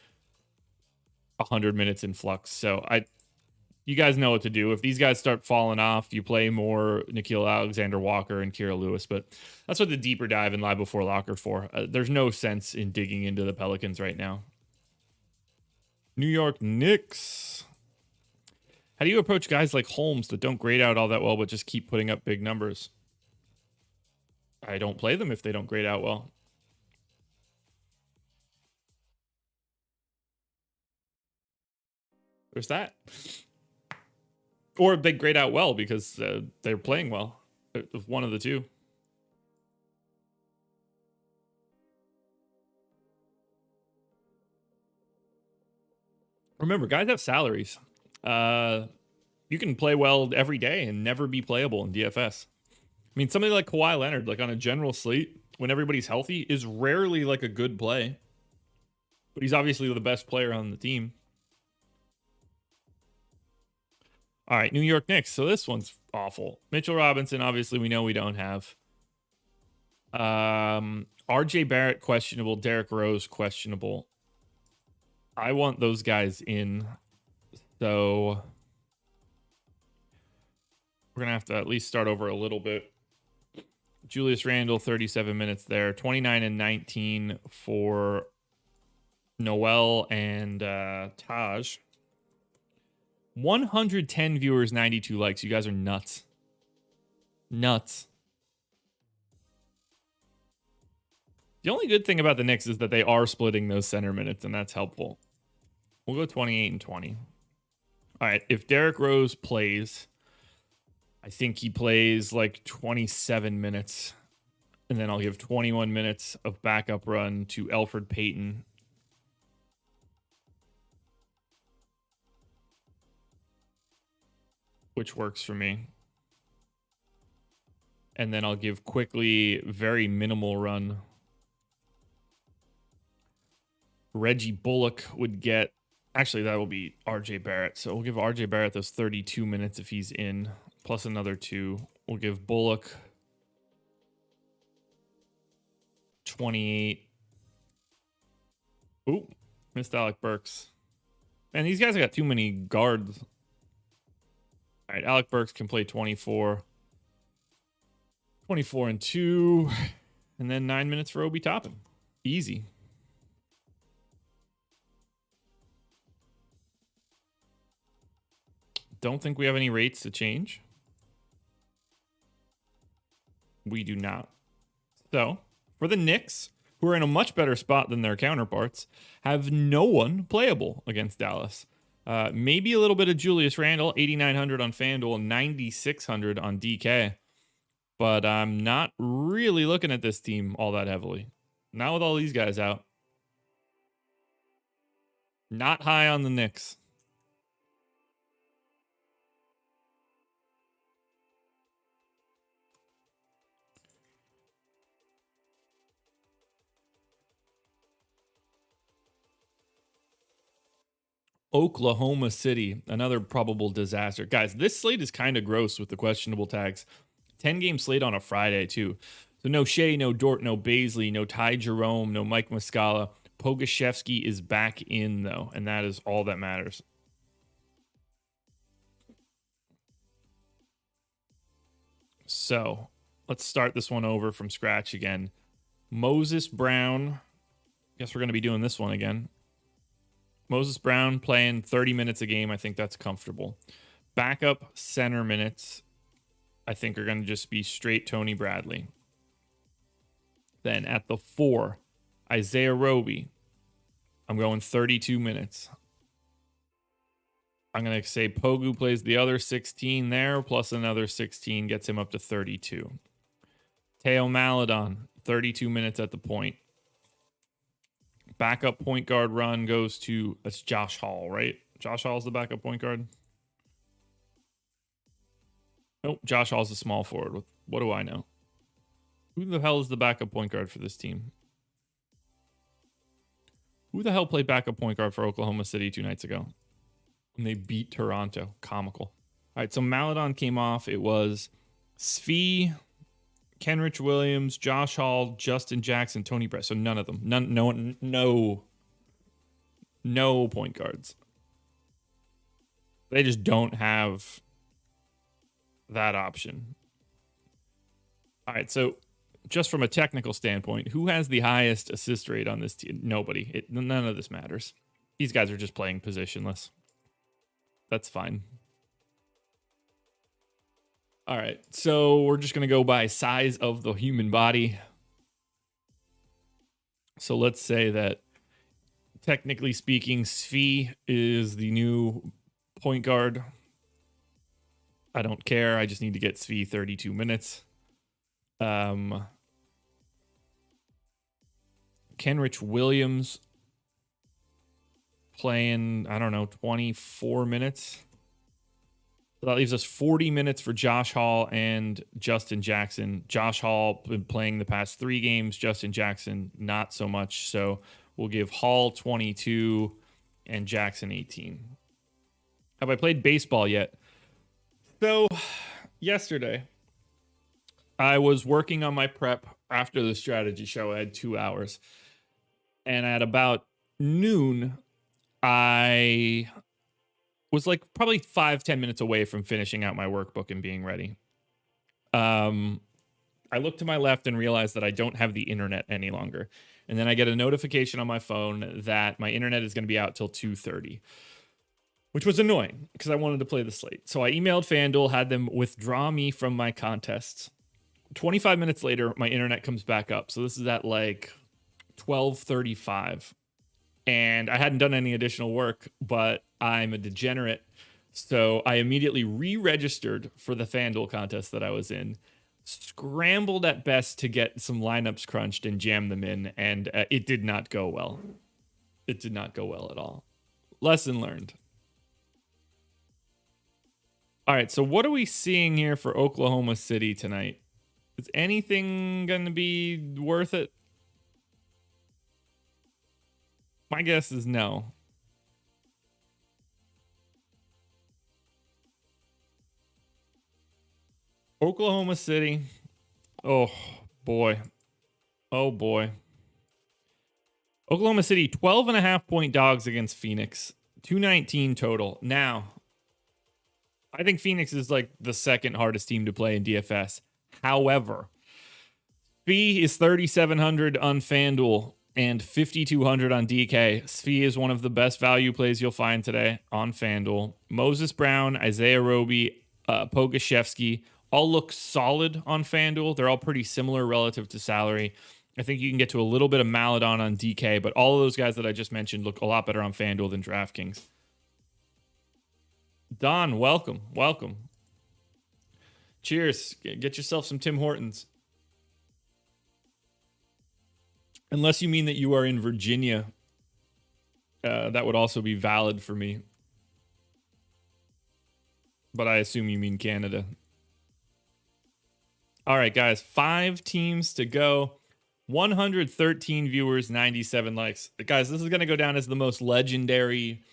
100 minutes in flux. So you guys know what to do. If these guys start falling off, you play more Nickeil Alexander-Walker and Kira Lewis. But that's what the deeper dive in Live Before Locker for. There's no sense in digging into the Pelicans right now. New York Knicks. How do you approach guys like Holmes that don't grade out all that well but just keep putting up big numbers? I don't play them if they don't grade out well. There's that. Or they grade out well because they're playing well. One of the two. Remember, guys have salaries. You can play well every day and never be playable in DFS. I mean, somebody like Kawhi Leonard, like on a general slate, when everybody's healthy, is rarely like a good play. But he's obviously the best player on the team. All right, New York Knicks. So this one's awful. Mitchell Robinson, obviously, we know we don't have. RJ Barrett, questionable. Derrick Rose, questionable. I want those guys in. So we're going to have to at least start over a little bit. Julius Randle, 37 minutes there. 29 and 19 for Noel and Taj. 110 viewers, 92 likes. You guys are nuts. Nuts. The only good thing about the Knicks is that they are splitting those center minutes, and that's helpful. We'll go 28 and 20. All right, if Derrick Rose plays, I think he plays like 27 minutes. And then I'll give 21 minutes of backup run to Elfrid Payton. Which works for me. And then I'll give quickly very minimal run. Reggie Bullock would get... Actually, that will be RJ Barrett. So we'll give RJ Barrett those 32 minutes if he's in, plus another 2. We'll give Bullock 28. Ooh, missed Alec Burks. Man, these guys have got too many guards. All right, Alec Burks can play 24. 24 and 2. And 2. 24 and 2. And then 9 minutes for Obi Toppin. Easy. don't think we have any rates to change. We do not. So, for the Knicks, who are in a much better spot than their counterparts, have no one playable against Dallas. Maybe a little bit of Julius Randle, 8,900 on FanDuel, 9,600 on DK. But I'm not really looking at this team all that heavily. Not with all these guys out. Not high on the Knicks. Oklahoma City, another probable disaster. Guys, this slate is kind of gross with the questionable tags. 10-game slate on a Friday, too. So no Shea, no Dort, no Baisley, no Ty Jerome, no Mike Muscala. Pogoshevsky is back in, though, and that is all that matters. So let's start this one over from scratch again. Moses Brown. Guess we're going to be doing this one again. Moses Brown playing 30 minutes a game. I think that's comfortable. Backup center minutes, I think, are going to just be straight Tony Bradley. Then at the 4, Isaiah Roby. I'm going 32 minutes. I'm going to say Pogu plays the other 16 there, plus another 16 gets him up to 32. Teo Maledon, 32 minutes at the point. Backup point guard run goes to, that's Josh Hall, right? Josh Hall's the backup point guard? Nope, Josh Hall's a small forward. What do I know? Who the hell is the backup point guard for this team? Who the hell played backup point guard for Oklahoma City 2 nights ago? When they beat Toronto. Comical. All right, so Maledon came off. It was Svi, Kenrich Williams, Josh Hall, Justin Jackson, Tony Brett. So none of them. No point guards. They just don't have that option. All right, so just from a technical standpoint, who has the highest assist rate on this team? Nobody. None of this matters. These guys are just playing positionless. That's fine. All right, so we're just going to go by size of the human body. So let's say that, technically speaking, Svi is the new point guard. I don't care. I just need to get Svi 32 minutes. Kenrich Williams playing, 24 minutes. So that leaves us 40 minutes for Josh Hall and Justin Jackson. Josh Hall been playing the past 3 games. Justin Jackson, not so much. So we'll give Hall 22 and Jackson 18. Have I played baseball yet? So yesterday, I was working on my prep after the strategy show. I had 2 hours. And at about noon, I was like probably 5-10 minutes away from finishing out my workbook and being ready. I looked to my left and realized that I don't have the internet any longer. And then I get a notification on my phone that my internet is going to be out till 2:30, which was annoying because I wanted to play the slate. So I emailed FanDuel, had them withdraw me from my contests. 25 minutes later, my internet comes back up. So this is at like 12:35. And I hadn't done any additional work, but I'm a degenerate. So I immediately re-registered for the FanDuel contest that I was in, scrambled at best to get some lineups crunched and jam them in, and it did not go well. It did not go well at all. Lesson learned. All right, so what are we seeing here for Oklahoma City tonight? Is anything going to be worth it? My guess is no. Oklahoma City. Oh, boy. Oh, boy. Oklahoma City, 12.5-point dogs against Phoenix. 219 total. Now, I think Phoenix is like the second hardest team to play in DFS. However, Fee is 3,700 on FanDuel. and 5,200 on DK. Svi is one of the best value plays you'll find today on FanDuel. Moses Brown, Isaiah Roby, Pogashevsky all look solid on FanDuel. They're all pretty similar relative to salary. I think you can get to a little bit of Maladon on DK, but all of those guys that I just mentioned look a lot better on FanDuel than DraftKings. Don, welcome. Cheers. Get yourself some Tim Hortons. Unless you mean that you are in Virginia, that would also be valid for me. But I assume you mean Canada. All right, guys, 5 teams to go. 113 viewers, 97 likes. Guys, this is going to go down as the most legendary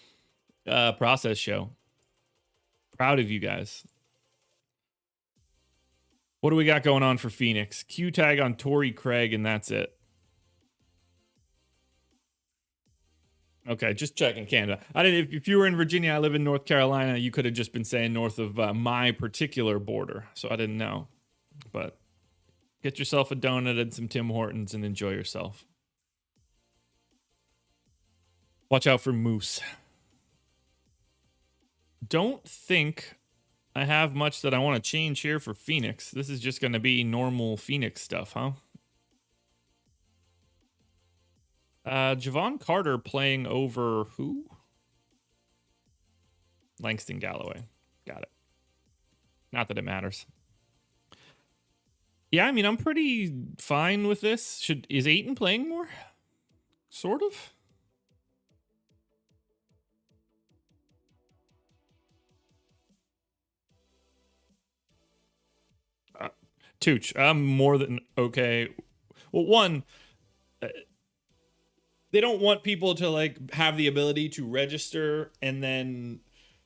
process show. Proud of you guys. What do we got going on for Phoenix? Q tag on Torrey Craig, and that's it. Okay, just checking Canada. If you were in Virginia, I live in North Carolina, you could have just been saying north of my particular border. So I didn't know. But get yourself a donut and some Tim Hortons and enjoy yourself. Watch out for moose. Don't think I have much that I want to change here for Phoenix. This is just going to be normal Phoenix stuff, huh? Javon Carter playing over who? Langston Galloway. Got it. Not that it matters. Yeah, I mean, I'm pretty fine with this. Is Ayton playing more? Sort of. Tooch, I'm more than okay. Well, one, they don't want people to like have the ability to register and then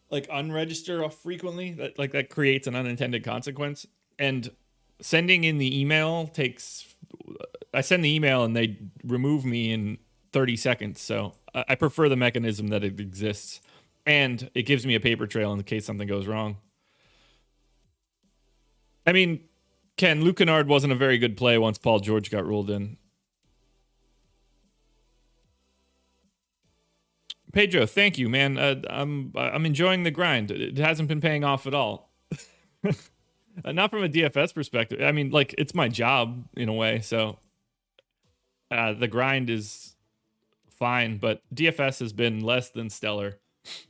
like unregister frequently. That creates an unintended consequence. And sending in the email I send the email and they remove me in 30 seconds. So I prefer the mechanism that it exists, and it gives me a paper trail in case something goes wrong. I mean, Ken, Luke Kennard wasn't a very good play once Paul George got ruled in. Pedro, thank you, man. I'm enjoying the grind. It hasn't been paying off at all. Not from a DFS perspective. I mean, like, it's my job in a way, so the grind is fine, but DFS has been less than stellar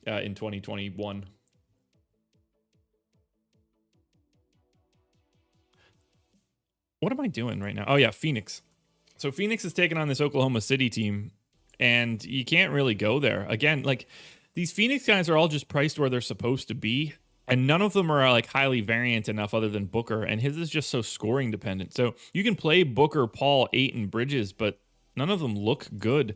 in 2021. What am I doing right now? Oh, yeah, Phoenix. So Phoenix is taking on this Oklahoma City team, and you can't really go there. Again, like, these Phoenix guys are all just priced where they're supposed to be, and none of them are, like, highly variant enough other than Booker, and his is just so scoring dependent. So you can play Booker, Paul, Ayton, Bridges, but none of them look good.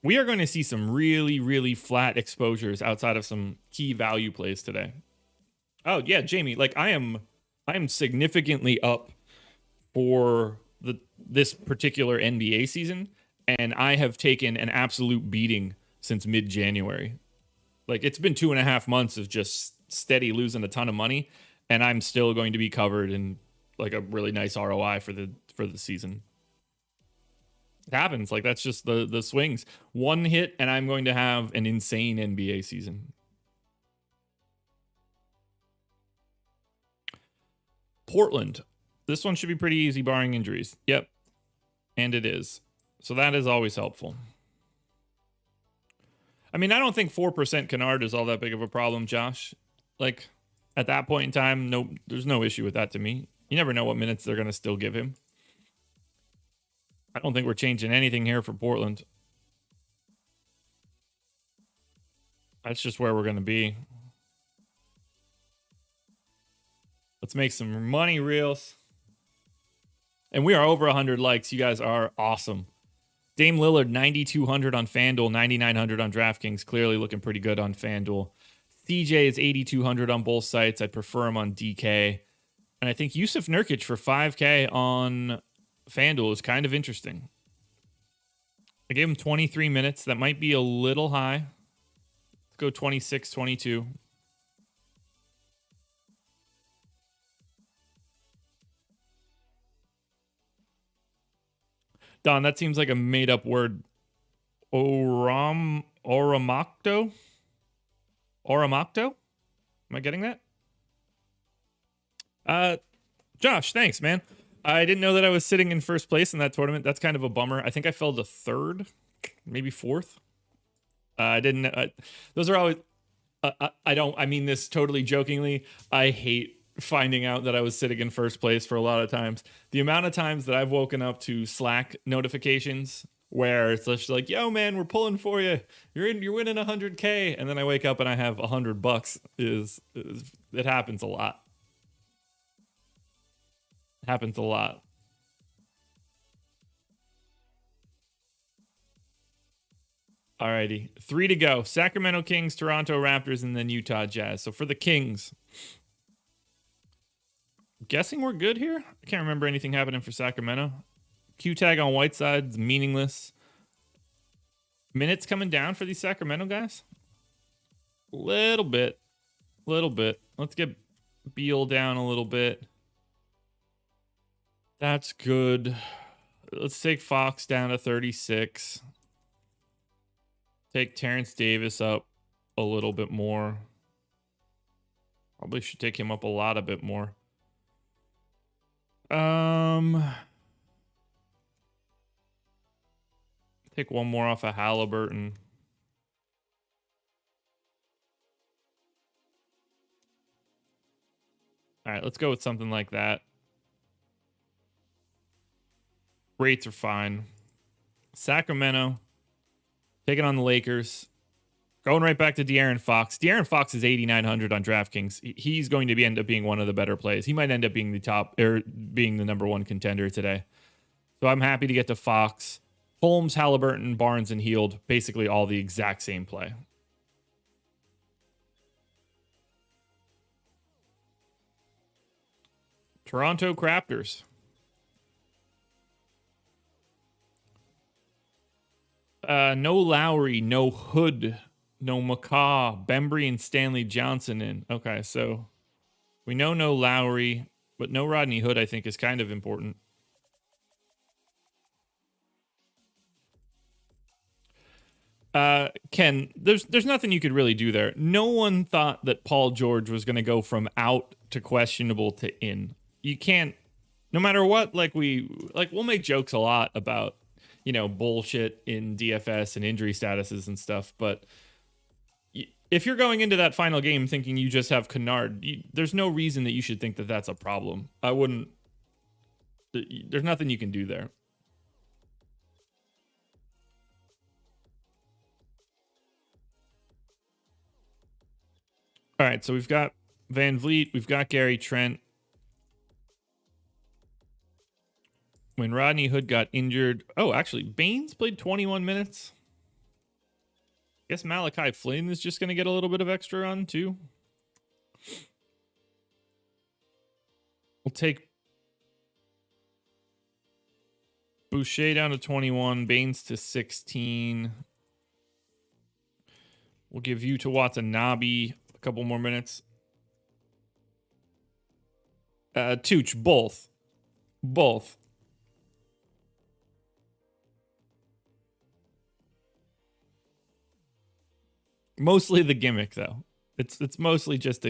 We are going to see some really, really flat exposures outside of some key value plays today. Oh, yeah, Jamie, like, I am significantly up for this particular NBA season, and I have taken an absolute beating since mid-January. Like, it's been 2.5 months of just steady losing a ton of money, and I'm still going to be covered in like a really nice ROI for the season. It happens. Like, that's just the swings. One hit, and I'm going to have an insane NBA season. Portland. This one should be pretty easy, barring injuries. Yep. And it is. So that is always helpful. I mean, I don't think 4% Kennard is all that big of a problem, Josh. Like, at that point in time, no, there's no issue with that to me. You never know what minutes they're going to still give him. I don't think we're changing anything here for Portland. That's just where we're going to be. Let's make some money reels. And we are over 100 likes. You guys are awesome. Dame Lillard, 9,200 on FanDuel, 9,900 on DraftKings. Clearly looking pretty good on FanDuel. CJ is 8,200 on both sites. I prefer him on DK. And I think Yusuf Nurkic for 5K on FanDuel is kind of interesting. I gave him 23 minutes. That might be a little high. Let's go 26, 22. Don, that seems like a made-up word. Oramakto? Oramakto? Am I getting that? Josh, thanks, man. I didn't know that I was sitting in first place in that tournament. That's kind of a bummer. I think I fell to third, maybe fourth. I didn't. Those are always. I mean this totally jokingly. I hate finding out that I was sitting in first place for a lot of times. The amount of times that I've woken up to Slack notifications where it's just like, "Yo, man, we're pulling for you. You're winning 100K," and then I wake up and I have $100. It happens a lot. Happens a lot. Alrighty, 3 to go. Sacramento Kings, Toronto Raptors, and then Utah Jazz. So for the Kings, guessing we're good here. I can't remember anything happening for Sacramento. Q tag on Whiteside's meaningless. Minutes coming down for these Sacramento guys. Little bit. Let's get Beal down a little bit. That's good. Let's take Fox down to 36. Take Terrence Davis up a little bit more. Probably should take him up a bit more. Take one more off of Halliburton. All right, let's go with something like that. Rates are fine. Sacramento taking on the Lakers. Going right back to De'Aaron Fox. De'Aaron Fox is 8,900 on DraftKings. He's going to end up being one of the better plays. He might end up being the top or being the number one contender today. So I'm happy to get to Fox. Holmes, Halliburton, Barnes, and Hield. Basically all the exact same play. Toronto Raptors. No Lowry, no Hood, no McCaw, Bembry, and Stanley Johnson in. Okay, so we know no Lowry, but no Rodney Hood, I think, is kind of important. Ken, there's nothing you could really do there. No one thought that Paul George was going to go from out to questionable to in. You can't, no matter what, we'll make jokes a lot about, bullshit in DFS and injury statuses and stuff. But if you're going into that final game thinking you just have Kennard, there's no reason that you should think that that's a problem. I wouldn't. There's nothing you can do there. All right, so we've got Van Vliet, we've got Gary Trent. When Rodney Hood got injured, actually, Baines played 21 minutes. I guess Malachi Flynn is just going to get a little bit of extra run too. We'll take Boucher down to 21, Baines to 16. We'll give you to Watanabe a couple more minutes. Tooch, both. Mostly the gimmick, though. It's mostly just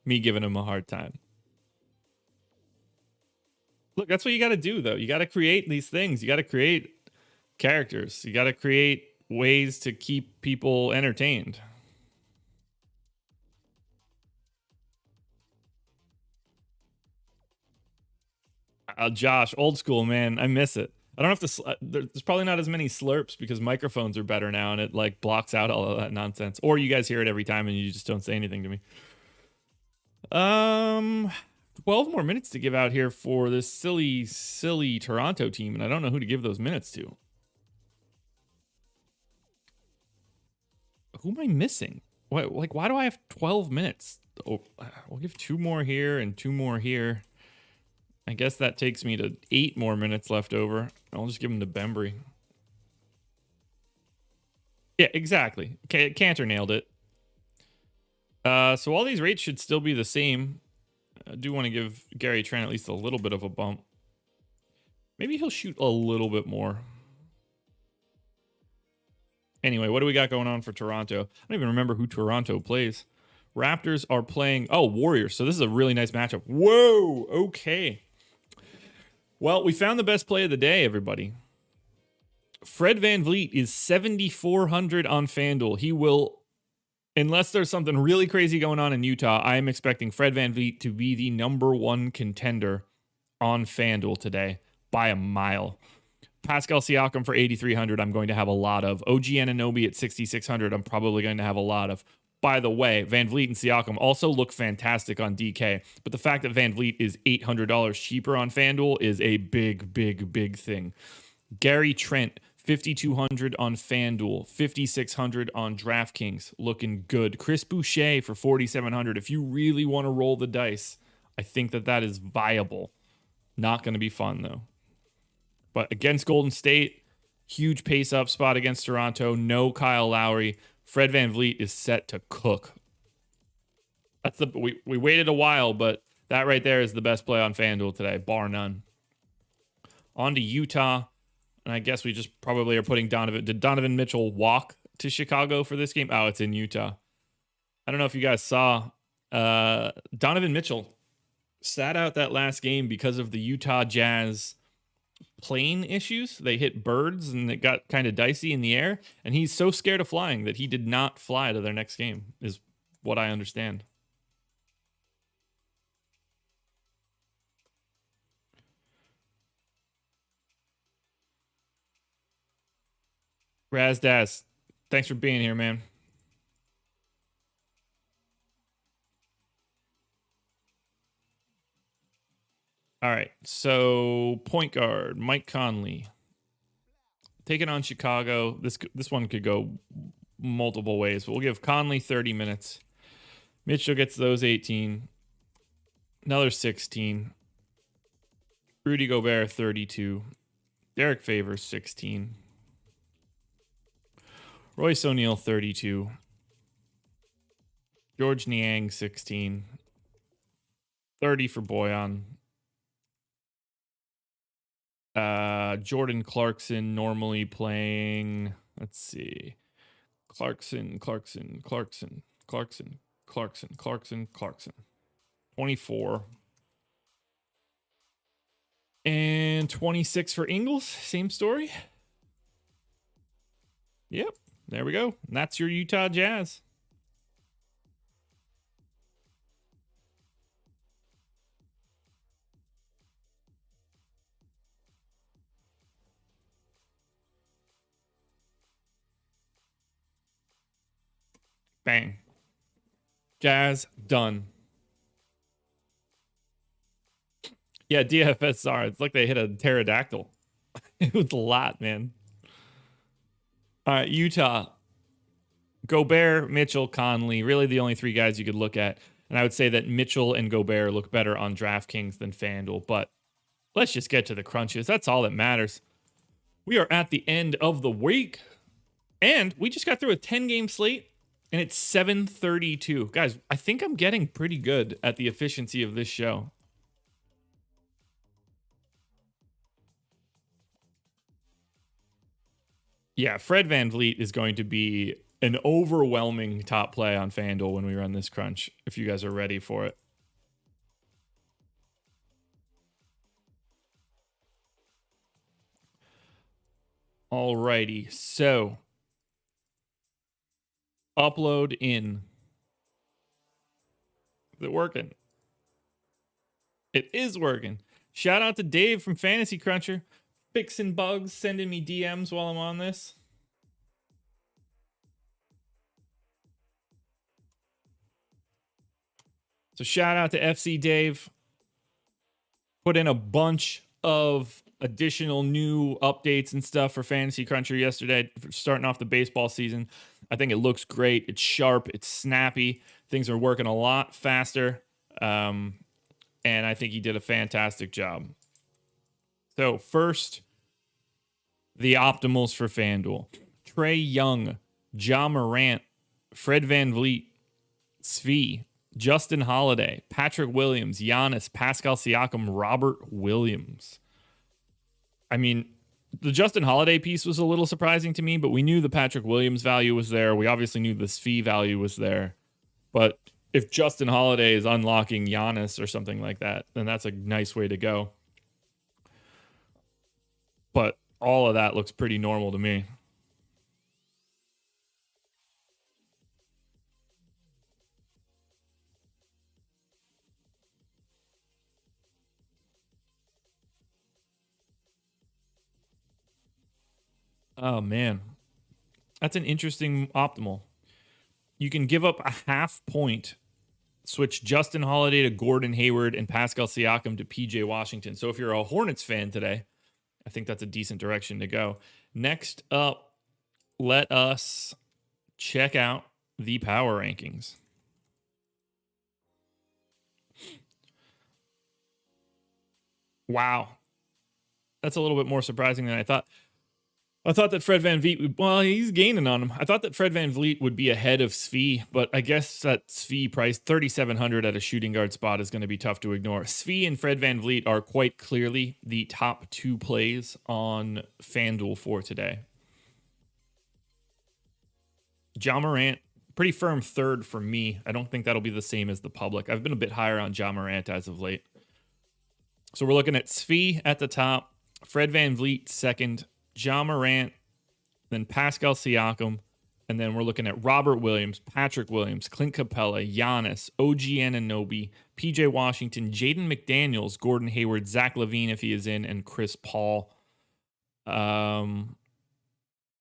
me giving him a hard time. Look, that's what you got to do, though. You got to create these things. You got to create characters. You got to create ways to keep people entertained. Josh, old school, man. I miss it. I don't have to. There's probably not as many slurps because microphones are better now, and it blocks out all of that nonsense. Or you guys hear it every time, and you just don't say anything to me. 12 more minutes to give out here for this silly Toronto team, and I don't know who to give those minutes to. Who am I missing? Why do I have 12 minutes? Oh, we'll give 2 more here and 2 more here. I guess that takes me to 8 more minutes left over. I'll just give him to Bembry. Yeah, exactly. Cantor nailed it. So all these rates should still be the same. I do want to give Gary Trent at least a little bit of a bump. Maybe he'll shoot a little bit more. Anyway, what do we got going on for Toronto? I don't even remember who Toronto plays. Raptors are playing, Warriors. So this is a really nice matchup. Whoa, okay. Well, we found the best play of the day, everybody. Fred VanVleet is 7,400 on FanDuel. He will, unless there's something really crazy going on in Utah, I am expecting Fred VanVleet to be the #1 contender on FanDuel today by a mile. Pascal Siakam for 8,300, I'm going to have a lot of. OG Anunoby at 6,600, I'm probably going to have a lot of. By the way, VanVleet and Siakam also look fantastic on DK, but the fact that VanVleet is $800 cheaper on FanDuel is a big, big, big thing. Gary Trent, 5,200 on FanDuel, 5,600 on DraftKings, looking good. Chris Boucher for 4,700. If you really want to roll the dice, I think that is viable. Not going to be fun, though. But against Golden State, huge pace-up spot against Toronto. No Kyle Lowry. Fred VanVleet is set to cook. We waited a while, but that right there is the best play on FanDuel today, bar none. On to Utah, and I guess we just probably are putting Donovan. Did Donovan Mitchell walk to Chicago for this game? Oh, it's in Utah. I don't know if you guys saw. Donovan Mitchell sat out that last game because of the Utah Jazz plane issues. They hit birds and it got kind of dicey in the air, and he's so scared of flying that he did not fly to their next game, is what I understand. Razdaz, thanks for being here, man. All right, so point guard Mike Conley taking on Chicago. This one could go multiple ways, but we'll give Conley 30 minutes. Mitchell gets those 18. Another 16. Rudy Gobert 32. Derek Favors 16. Royce O'Neal 32. George Niang 16. 30 for Boyan. Jordan Clarkson normally playing, let's see, Clarkson, 24. And 26 for Ingles, same story. Yep, there we go. And that's your Utah Jazz. Bang. Jazz done. Yeah, DFSR. It's like they hit a pterodactyl. It was a lot, man. All right, Utah. Gobert, Mitchell, Conley. Really the only three guys you could look at. And I would say that Mitchell and Gobert look better on DraftKings than FanDuel. But let's just get to the crunches. That's all that matters. We are at the end of the week. And we just got through a 10-game slate. And it's 7:32. Guys, I think I'm getting pretty good at the efficiency of this show. Yeah, Fred VanVleet is going to be an overwhelming top play on FanDuel when we run this crunch, if you guys are ready for it. Alrighty, so upload in. Is it working? It is working. Shout out to Dave from Fantasy Cruncher. Fixing bugs, sending me DMs while I'm on this. So shout out to FC Dave. Put in a bunch of additional new updates and stuff for Fantasy Cruncher yesterday, starting off the baseball season. I think it looks great. It's sharp. It's snappy. Things are working a lot faster. And I think he did a fantastic job. So first, the optimals for FanDuel. Trae Young, Ja Morant, Fred VanVleet, Svi, Justin Holiday, Patrick Williams, Giannis, Pascal Siakam, Robert Williams. I mean, the Justin Holiday piece was a little surprising to me, but we knew the Patrick Williams value was there. We obviously knew the Svi value was there. But if Justin Holiday is unlocking Giannis or something like that, then that's a nice way to go. But all of that looks pretty normal to me. Oh, man. That's an interesting optimal. You can give up a half point, switch Justin Holiday to Gordon Hayward and Pascal Siakam to PJ Washington. So if you're a Hornets fan today, I think that's a decent direction to go. Next up, let us check out the power rankings. Wow. That's a little bit more surprising than I thought. I thought that Fred VanVleet would, well, he's gaining on him. I thought that Fred VanVleet would be ahead of Svi, but I guess that Svi price 3,700 at a shooting guard spot is going to be tough to ignore. Svi and Fred VanVleet are quite clearly the top two plays on FanDuel for today. Ja Morant, pretty firm third for me. I don't think that'll be the same as the public. I've been a bit higher on Ja Morant as of late. So we're looking at Svi at the top, Fred VanVleet second, Ja Morant, then Pascal Siakam, and then we're looking at Robert Williams, Patrick Williams, Clint Capella, Giannis, OG Anunoby, PJ Washington, Jaden McDaniels, Gordon Hayward, Zach LaVine if he is in, and Chris Paul. Yeah,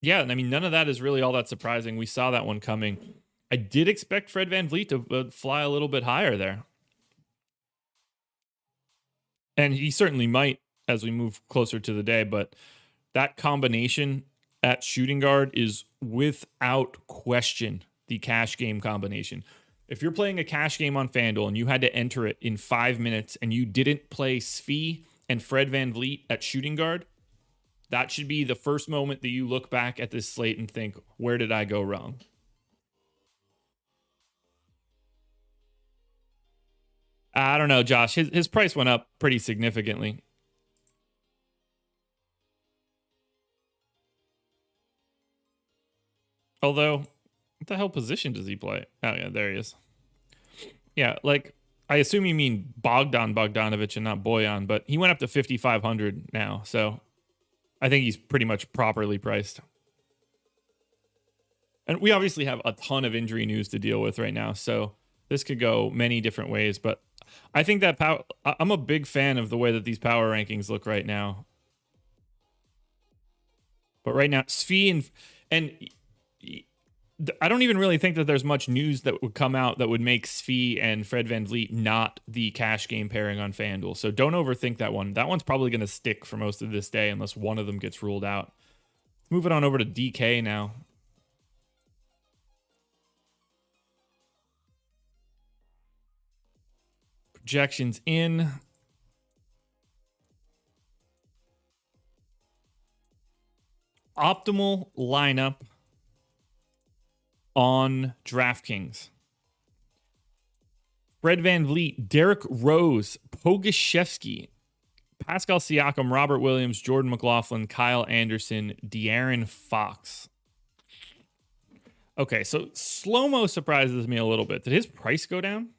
I mean, none of that is really all that surprising. We saw that one coming. I did expect Fred VanVleet to fly a little bit higher there. And he certainly might as we move closer to the day, but that combination at shooting guard is without question the cash game combination. If you're playing a cash game on FanDuel and you had to enter it in 5 minutes and you didn't play Svi and Fred VanVleet at shooting guard, that should be the first moment that you look back at this slate and think, where did I go wrong? I don't know, Josh. His price went up pretty significantly. Although, what the hell position does he play? Oh, yeah, there he is. Yeah, like, I assume you mean Bogdan Bogdanovic and not Boyan, but he went up to 5,500 now, so I think he's pretty much properly priced. And we obviously have a ton of injury news to deal with right now, so this could go many different ways, but I think that I'm a big fan of the way that these power rankings look right now. But right now, Svi and I don't even really think that there's much news that would come out that would make Svi and Fred VanVleet not the cash game pairing on FanDuel. So don't overthink that one. That one's probably going to stick for most of this day unless one of them gets ruled out. Moving on over to DK now. Projections in. Optimal lineup on DraftKings. Fred VanVleet, Derrick Rose, Pogashevsky, Pascal Siakam, Robert Williams, Jordan McLaughlin, Kyle Anderson, De'Aaron Fox. Okay, so slow-mo surprises me a little bit. Did his price go down?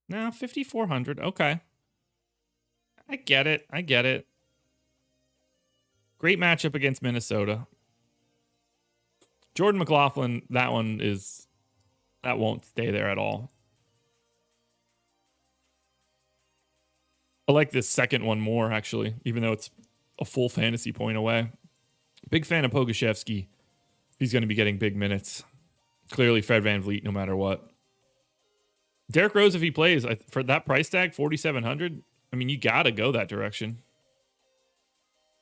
No, 5,400. Okay. I get it. Great matchup against Minnesota. Jordan McLaughlin, that won't stay there at all. I like this second one more, actually, even though it's a full fantasy point away. Big fan of Pogashevsky. He's going to be getting big minutes. Clearly, Fred VanVleet, no matter what. Derrick Rose, if he plays, for that price tag, 4,700, I mean, you got to go that direction.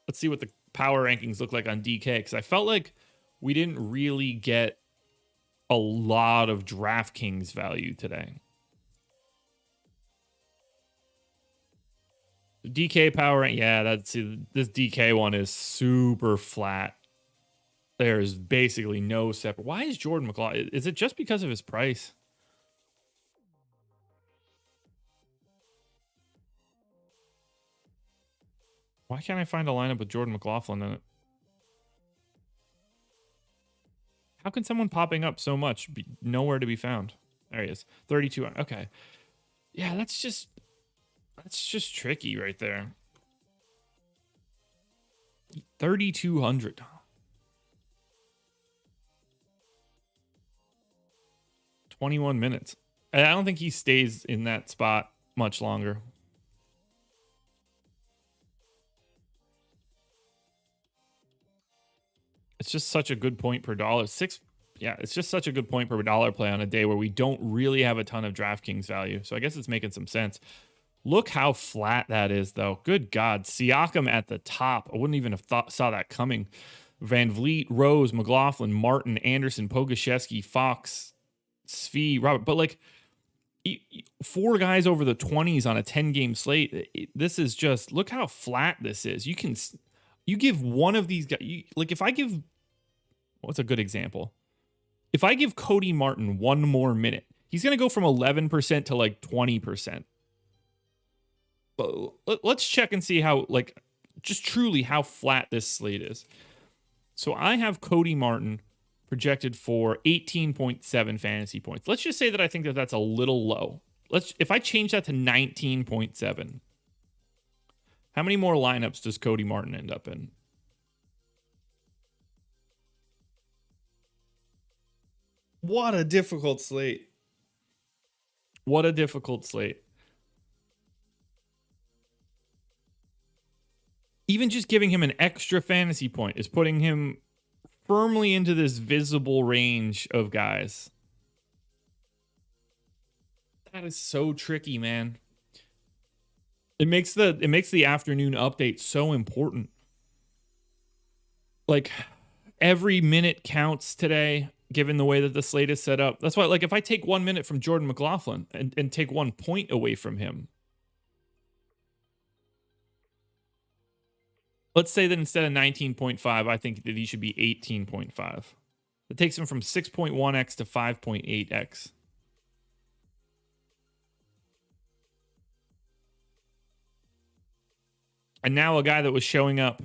Let's see what the power rankings look like on DK, because I felt like we didn't really get a lot of DraftKings value today. DK power, yeah, this DK one is super flat. There's basically no separate. Why is Jordan McLaughlin? Is it just because of his price? Why can't I find a lineup with Jordan McLaughlin in it? How can someone popping up so much be nowhere to be found? There he is. 32. Okay. Yeah, that's just tricky right there. 3,200. 21 minutes. I don't think he stays in that spot much longer. It's just such a good point per dollar. It's just such a good point per dollar play on a day where we don't really have a ton of DraftKings value. So I guess it's making some sense. Look how flat that is, though. Good God. Siakam at the top. I wouldn't even have saw that coming. Van Vliet, Rose, McLaughlin, Martin, Anderson, Pogoszewski, Fox, Svi, Robert. But like 4 guys over the 20s on a 10-game slate. This is just, look how flat this is. You give one of these guys, like if I give, what's a good example? If I give Cody Martin one more minute, he's going to go from 11% to like 20%. But let's check and see how, like, just truly how flat this slate is. So I have Cody Martin projected for 18.7 fantasy points. Let's just say that I think that that's a little low. If I change that to 19.7, how many more lineups does Cody Martin end up in? What a difficult slate. What a difficult slate. Even just giving him an extra fantasy point is putting him firmly into this visible range of guys. That is so tricky, man. It makes the afternoon update so important. Like, every minute counts today, given the way that the slate is set up. That's why, like, if I take 1 minute from Jordan McLaughlin and take 1 point away from him, let's say that instead of 19.5, I think that he should be 18.5. It takes him from 6.1x to 5.8x. And now a guy that was showing up,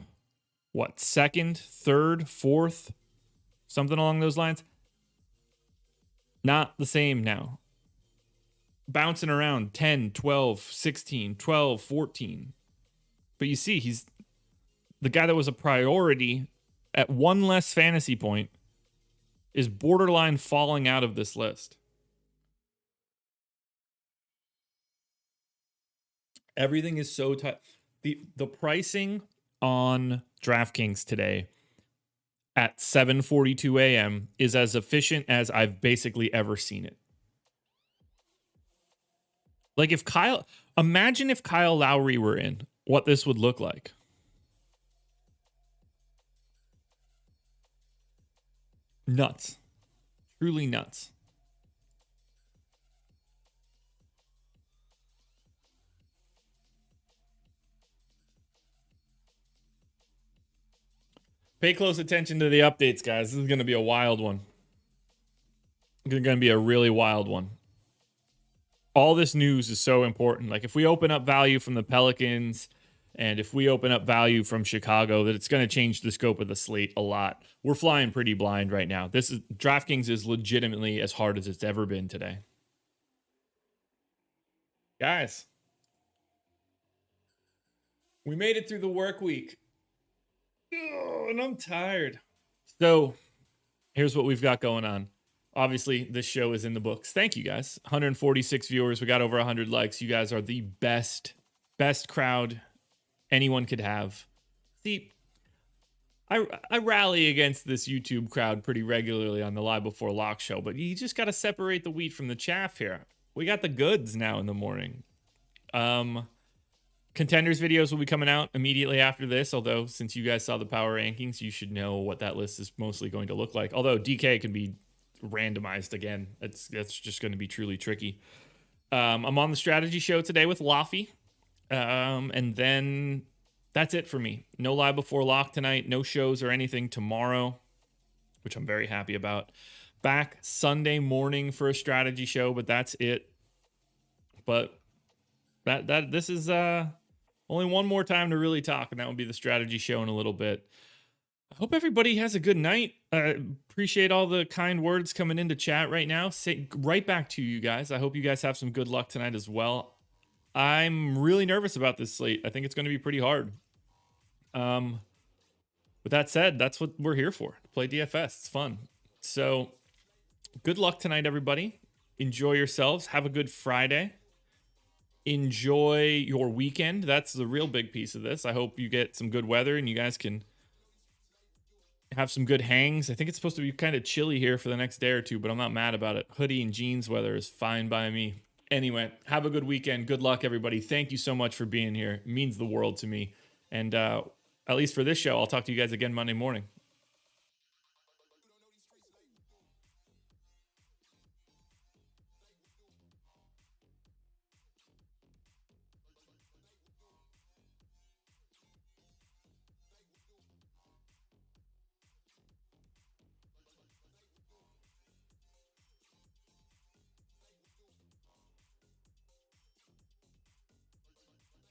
what, second, third, fourth, something along those lines, not the same now. Bouncing around 10, 12, 16, 12, 14. But you see, he's the guy that was a priority at 1 less fantasy point is borderline falling out of this list. Everything is so tight. The pricing on DraftKings today at 7:42 a.m. is as efficient as I've basically ever seen it. Like, imagine if Kyle Lowry were in, what this would look like. Nuts. Truly nuts. Pay close attention to the updates, guys. This is going to be a wild one. It's going to be a really wild one. All this news is so important. Like, if we open up value from the Pelicans and if we open up value from Chicago, that it's going to change the scope of the slate a lot. We're flying pretty blind right now. DraftKings is legitimately as hard as it's ever been today. Guys, we made it through the work week. And I'm tired. So here's what we've got going on. Obviously, this show is in the books. Thank you, guys. 146 viewers. We got over 100 likes. You guys are the best crowd anyone could have. See, I rally against this YouTube crowd pretty regularly on the Live Before Lock show, but you just got to separate the wheat from the chaff here. We got the goods now in the morning. Contenders videos will be coming out immediately after this, although since you guys saw the power rankings, you should know what that list is mostly going to look like. Although DK can be randomized again. That's just going to be truly tricky. I'm on the strategy show today with Laffy. And then that's it for me. No Live Before Lock tonight. No shows or anything tomorrow, which I'm very happy about. Back Sunday morning for a strategy show, but that's it. But this is only one more time to really talk, and that would be the strategy show in a little bit. I hope everybody has a good night. Appreciate all the kind words coming into chat right now. Say right back to you guys. I hope you guys have some good luck tonight as well. I'm really nervous about this slate. I think it's going to be pretty hard. With that said, that's what we're here for. Play DFS. It's fun. So good luck tonight, everybody. Enjoy yourselves. Have a good Friday. Enjoy your weekend. That's the real big piece of this. I hope you get some good weather and you guys can have some good hangs. I think it's supposed to be kind of chilly here for the next day or two, but I'm not mad about it. Hoodie and jeans weather is fine by me. Anyway, have a good weekend. Good luck, everybody. Thank you so much for being here. It means the world to me. And at least for this show, I'll talk to you guys again Monday morning.